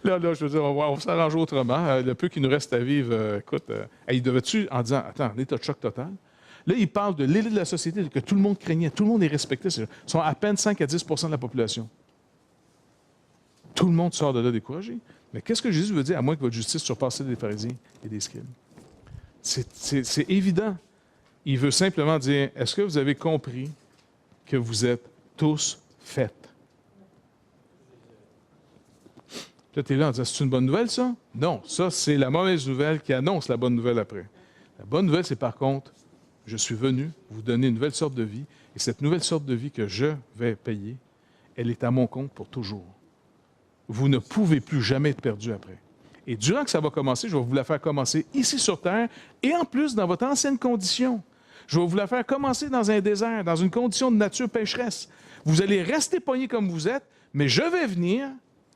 Là, je veux dire, on va s'arranger autrement. Le peu qu'il nous reste à vivre, écoute, il devait-tu, en disant, attends, un état de choc total. Là, il parle de l'élite de la société, que tout le monde craignait, tout le monde est respecté. Ils sont à peine 5 à 10 % de la population. Tout le monde sort de là découragé. Mais qu'est-ce que Jésus veut dire, à moins que votre justice surpasse celle des pharisiens et des scribes? C'est évident. Il veut simplement dire, est-ce que vous avez compris que vous êtes tous faits? Là, tu es là en disant, c'est une bonne nouvelle, ça? Non, ça, c'est la mauvaise nouvelle qui annonce la bonne nouvelle après. La bonne nouvelle, c'est par contre, je suis venu vous donner une nouvelle sorte de vie, et cette nouvelle sorte de vie que je vais payer, elle est à mon compte pour toujours. Vous ne pouvez plus jamais être perdu après. Et durant que ça va commencer, je vais vous la faire commencer ici sur Terre, et en plus, dans votre ancienne condition. Je vais vous la faire commencer dans un désert, dans une condition de nature pécheresse. Vous allez rester pogné comme vous êtes, mais je vais venir...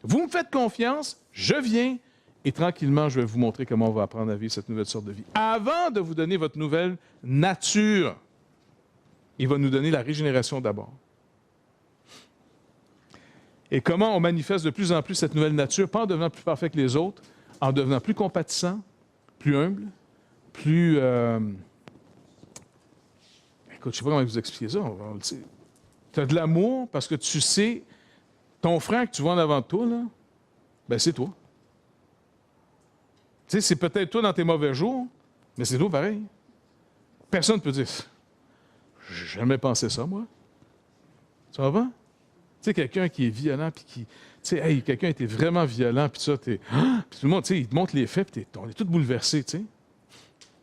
Vous me faites confiance, je viens, et tranquillement, je vais vous montrer comment on va apprendre à vivre cette nouvelle sorte de vie. Avant de vous donner votre nouvelle nature, il va nous donner la régénération d'abord. Et comment on manifeste de plus en plus cette nouvelle nature, pas en devenant plus parfait que les autres, en devenant plus compatissant, plus humble, plus... Écoute, je ne sais pas comment vous expliquer ça. Tu as de l'amour parce que tu sais... Ton frère que tu vois en avant de toi, là, ben c'est toi. Tu sais, c'est peut-être toi dans tes mauvais jours, mais c'est toi pareil. Personne ne peut dire, j'ai jamais pensé ça, moi. Tu comprends? Tu sais, quelqu'un qui est violent, puis qui... Tu sais, hey, quelqu'un était vraiment violent, puis ça, t'es... Puis tout le monde, tu sais, il te montre les faits, puis on est tous bouleversés, tu sais.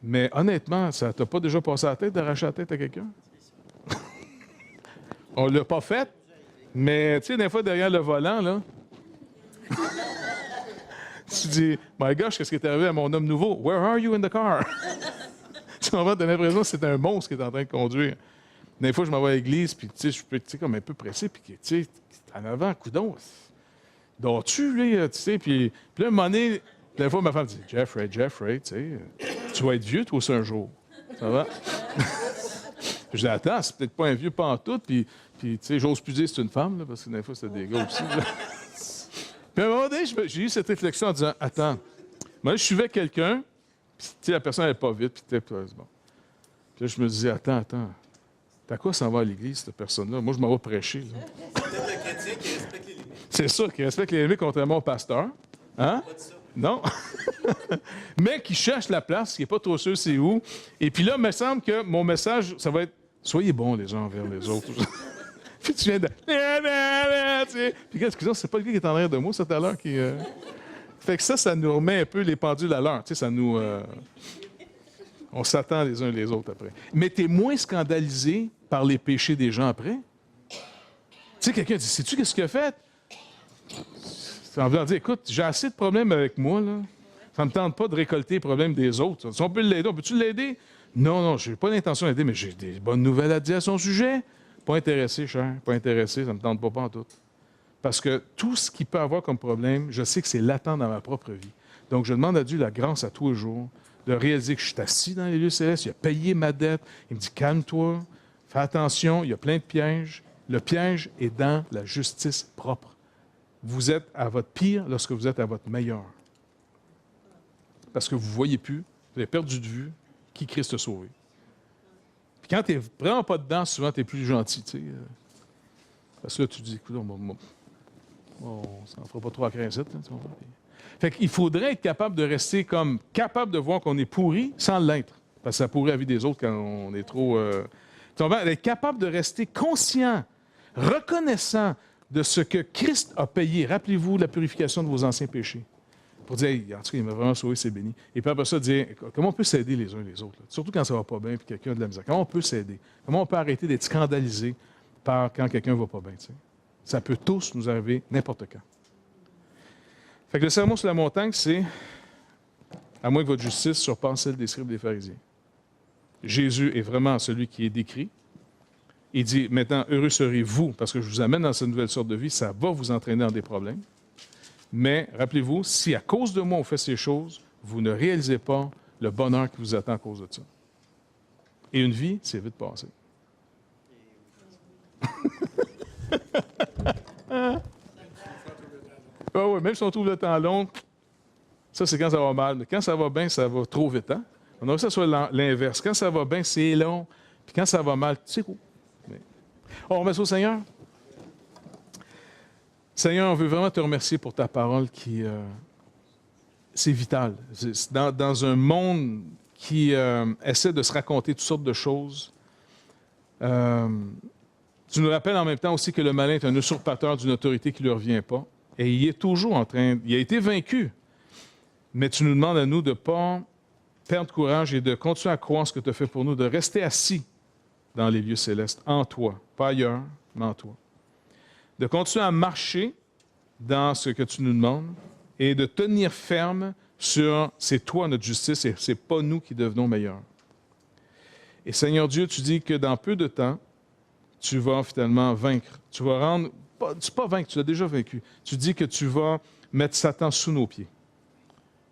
Mais honnêtement, ça t'a pas déjà passé à la tête d'arracher la tête à quelqu'un? On l'a pas fait. Mais, tu sais, des fois, derrière le volant, là, tu dis, my gosh, qu'est-ce qui est arrivé à mon homme nouveau? Where are you in the car? Tu comprends? T'as l'impression que c'est un monstre qui est en train de conduire. Des fois, je m'en vais à l'église, puis, tu sais, je peux, tu sais, comme un peu pressé, puis, tu sais, en avant, coudon. Dors-tu, là, tu sais, puis là, à un moment donné, des fois, ma femme dit, Jeffrey, tu sais, tu vas être vieux, toi aussi, un jour. Ça va? Je dis, attends, c'est peut-être pas un vieux pantoute, puis tu sais, j'ose plus dire que c'est une femme, là, parce que des fois, c'est des gars aussi. Puis à un moment donné, j'ai eu cette réflexion en disant, attends, moi, je suivais quelqu'un, puis tu sais, la personne n'allait pas vite, puis bon. Puis là, je me disais, attends, T'as quoi s'en va à l'église, cette personne-là? Moi, je m'en vais prêcher. Là. C'est peut-être le chrétien qui respecte les limites. C'est ça, qui respecte les limites contrairement au pasteur. Hein? Pas de ça. Non. Mais qui cherche la place, qui n'est pas trop sûr c'est où. Et puis là, il me semble que mon message, ça va être soyez bons les uns envers les autres. Puis tu viens de. Tu sais. Puis excusez-moi, c'est pas le gars qui est en arrière de moi, ça, tout à l'heure. Qui, Fait que ça nous remet un peu les pendules à l'heure. Tu sais, ça nous. On s'attend les uns les autres après. Mais tu es moins scandalisé par les péchés des gens après. Tu sais, quelqu'un dit sais-tu qu'est-ce qu'il a fait? C'est en voulant dire écoute, j'ai assez de problèmes avec moi, là. Ça ne me tente pas de récolter les problèmes des autres. Si on peut l'aider, peut-tu l'aider? Non, je n'ai pas l'intention d'aider, mais j'ai des bonnes nouvelles à dire à son sujet. Pas intéressé, cher. Pas intéressé, ça ne me tente pas en tout. Parce que tout ce qu'il peut avoir comme problème, je sais que c'est latent dans ma propre vie. Donc, je demande à Dieu la grâce à tous les jours de réaliser que je suis assis dans les lieux célestes, il a payé ma dette, il me dit calme-toi, fais attention, il y a plein de pièges. Le piège est dans la justice propre. Vous êtes à votre pire lorsque vous êtes à votre meilleur. Parce que vous ne voyez plus, vous avez perdu de vue qui Christ a sauvé. Puis quand tu n'es vraiment pas dedans, souvent tu es plus gentil. Tu sais. Parce que là, tu te dis, écoute, ça n'en fera pas trop à craindre. Fait qu'il faudrait être capable de rester comme capable de voir qu'on est pourri sans l'être. Parce que ça pourrit la vie des autres quand on est trop. Être capable de rester conscient, reconnaissant de ce que Christ a payé. Rappelez-vous la purification de vos anciens péchés. Pour dire, hey, en tout cas, il m'a vraiment sauvé, c'est béni. Et puis après ça, dire, comment on peut s'aider les uns les autres? Là? Surtout quand ça va pas bien et quelqu'un a de la misère. Comment on peut s'aider? Comment on peut arrêter d'être scandalisé par quand quelqu'un va pas bien? T'sais? Ça peut tous nous arriver n'importe quand. Fait que le sermon sur la montagne, c'est à moins que votre justice surpasse celle des scribes et des pharisiens. Jésus est vraiment celui qui est décrit. Il dit, maintenant, heureux serez-vous, parce que je vous amène dans cette nouvelle sorte de vie, ça va vous entraîner dans des problèmes. Mais rappelez-vous, si à cause de moi on fait ces choses, vous ne réalisez pas le bonheur qui vous attend à cause de ça. Et une vie, c'est vite passé. Ah oui, même si on trouve le temps long, ça c'est quand ça va mal. Mais quand ça va bien, ça va trop vite. Hein? On aurait que ça soit l'inverse. Quand ça va bien, c'est long. Puis quand ça va mal, c'est cool. Mais... On remet ça au Seigneur. Seigneur, on veut vraiment te remercier pour ta parole qui... c'est vital. Dans un monde qui essaie de se raconter toutes sortes de choses, tu nous rappelles en même temps aussi que le malin est un usurpateur d'une autorité qui ne lui revient pas. Et il est toujours en train... Il a été vaincu. Mais tu nous demandes à nous de ne pas perdre courage et de continuer à croire ce que tu as fait pour nous, de rester assis dans les lieux célestes, en toi. Pas ailleurs, mais en toi. De continuer à marcher dans ce que tu nous demandes et de tenir ferme sur c'est toi notre justice et c'est pas nous qui devenons meilleurs. Et Seigneur Dieu, tu dis que dans peu de temps, tu vas finalement vaincre. Tu vas rendre... Tu pas vaincre, tu l'as déjà vaincu. Tu dis que tu vas mettre Satan sous nos pieds.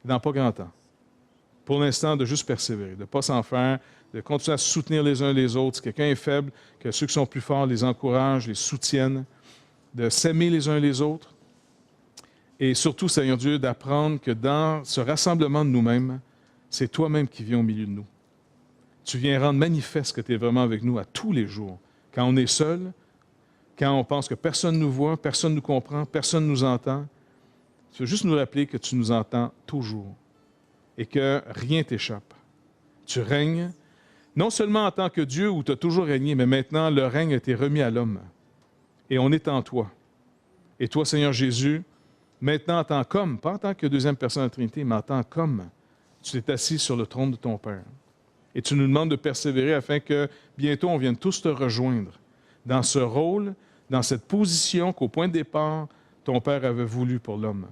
Dans pas grand temps. Pour l'instant, de juste persévérer, de ne pas s'en faire, de continuer à se soutenir les uns les autres. Si quelqu'un est faible, que ceux qui sont plus forts les encouragent, les soutiennent, de s'aimer les uns les autres. Et surtout, Seigneur Dieu, d'apprendre que dans ce rassemblement de nous-mêmes, c'est toi-même qui viens au milieu de nous. Tu viens rendre manifeste que tu es vraiment avec nous à tous les jours. Quand on est seul, quand on pense que personne ne nous voit, personne ne nous comprend, personne ne nous entend, tu veux juste nous rappeler que tu nous entends toujours et que rien t'échappe. Tu règnes, non seulement en tant que Dieu où tu as toujours régné, mais maintenant le règne a été remis à l'homme. Et on est en toi. Et toi, Seigneur Jésus, maintenant en tant qu'homme, pas en tant que deuxième personne de la Trinité, mais en tant qu'homme, tu t'es assis sur le trône de ton Père. Et tu nous demandes de persévérer afin que bientôt on vienne tous te rejoindre dans ce rôle, dans cette position qu'au point de départ, ton Père avait voulu pour l'homme,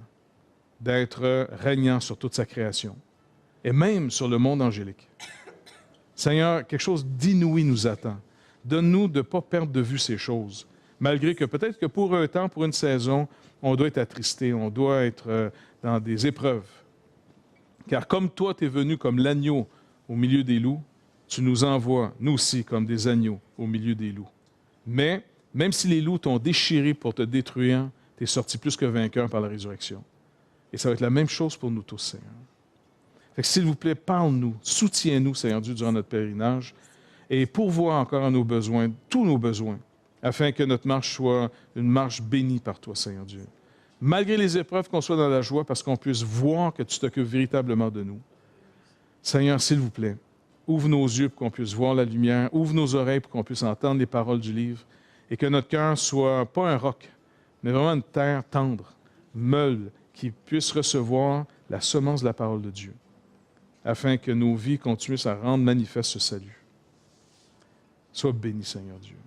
d'être régnant sur toute sa création, et même sur le monde angélique. Seigneur, quelque chose d'inouï nous attend. Donne-nous de ne pas perdre de vue ces choses, malgré que peut-être que pour un temps, pour une saison, on doit être attristé, on doit être dans des épreuves. Car comme toi, tu es venu comme l'agneau au milieu des loups, tu nous envoies, nous aussi, comme des agneaux au milieu des loups. Mais, même si les loups t'ont déchiré pour te détruire, tu es sorti plus que vainqueur par la résurrection. Et ça va être la même chose pour nous tous, Seigneur. Fait que s'il vous plaît, parle-nous, soutiens-nous, Seigneur Dieu, durant notre pèlerinage. et pourvois encore à nos besoins, tous nos besoins, afin que notre marche soit une marche bénie par toi, Seigneur Dieu. Malgré les épreuves, qu'on soit dans la joie parce qu'on puisse voir que tu t'occupes véritablement de nous. Seigneur, s'il vous plaît, ouvre nos yeux pour qu'on puisse voir la lumière, ouvre nos oreilles pour qu'on puisse entendre les paroles du livre et que notre cœur soit pas un roc, mais vraiment une terre tendre, meule, qui puisse recevoir la semence de la parole de Dieu, afin que nos vies continuent à rendre manifeste ce salut. Sois béni, Seigneur Dieu.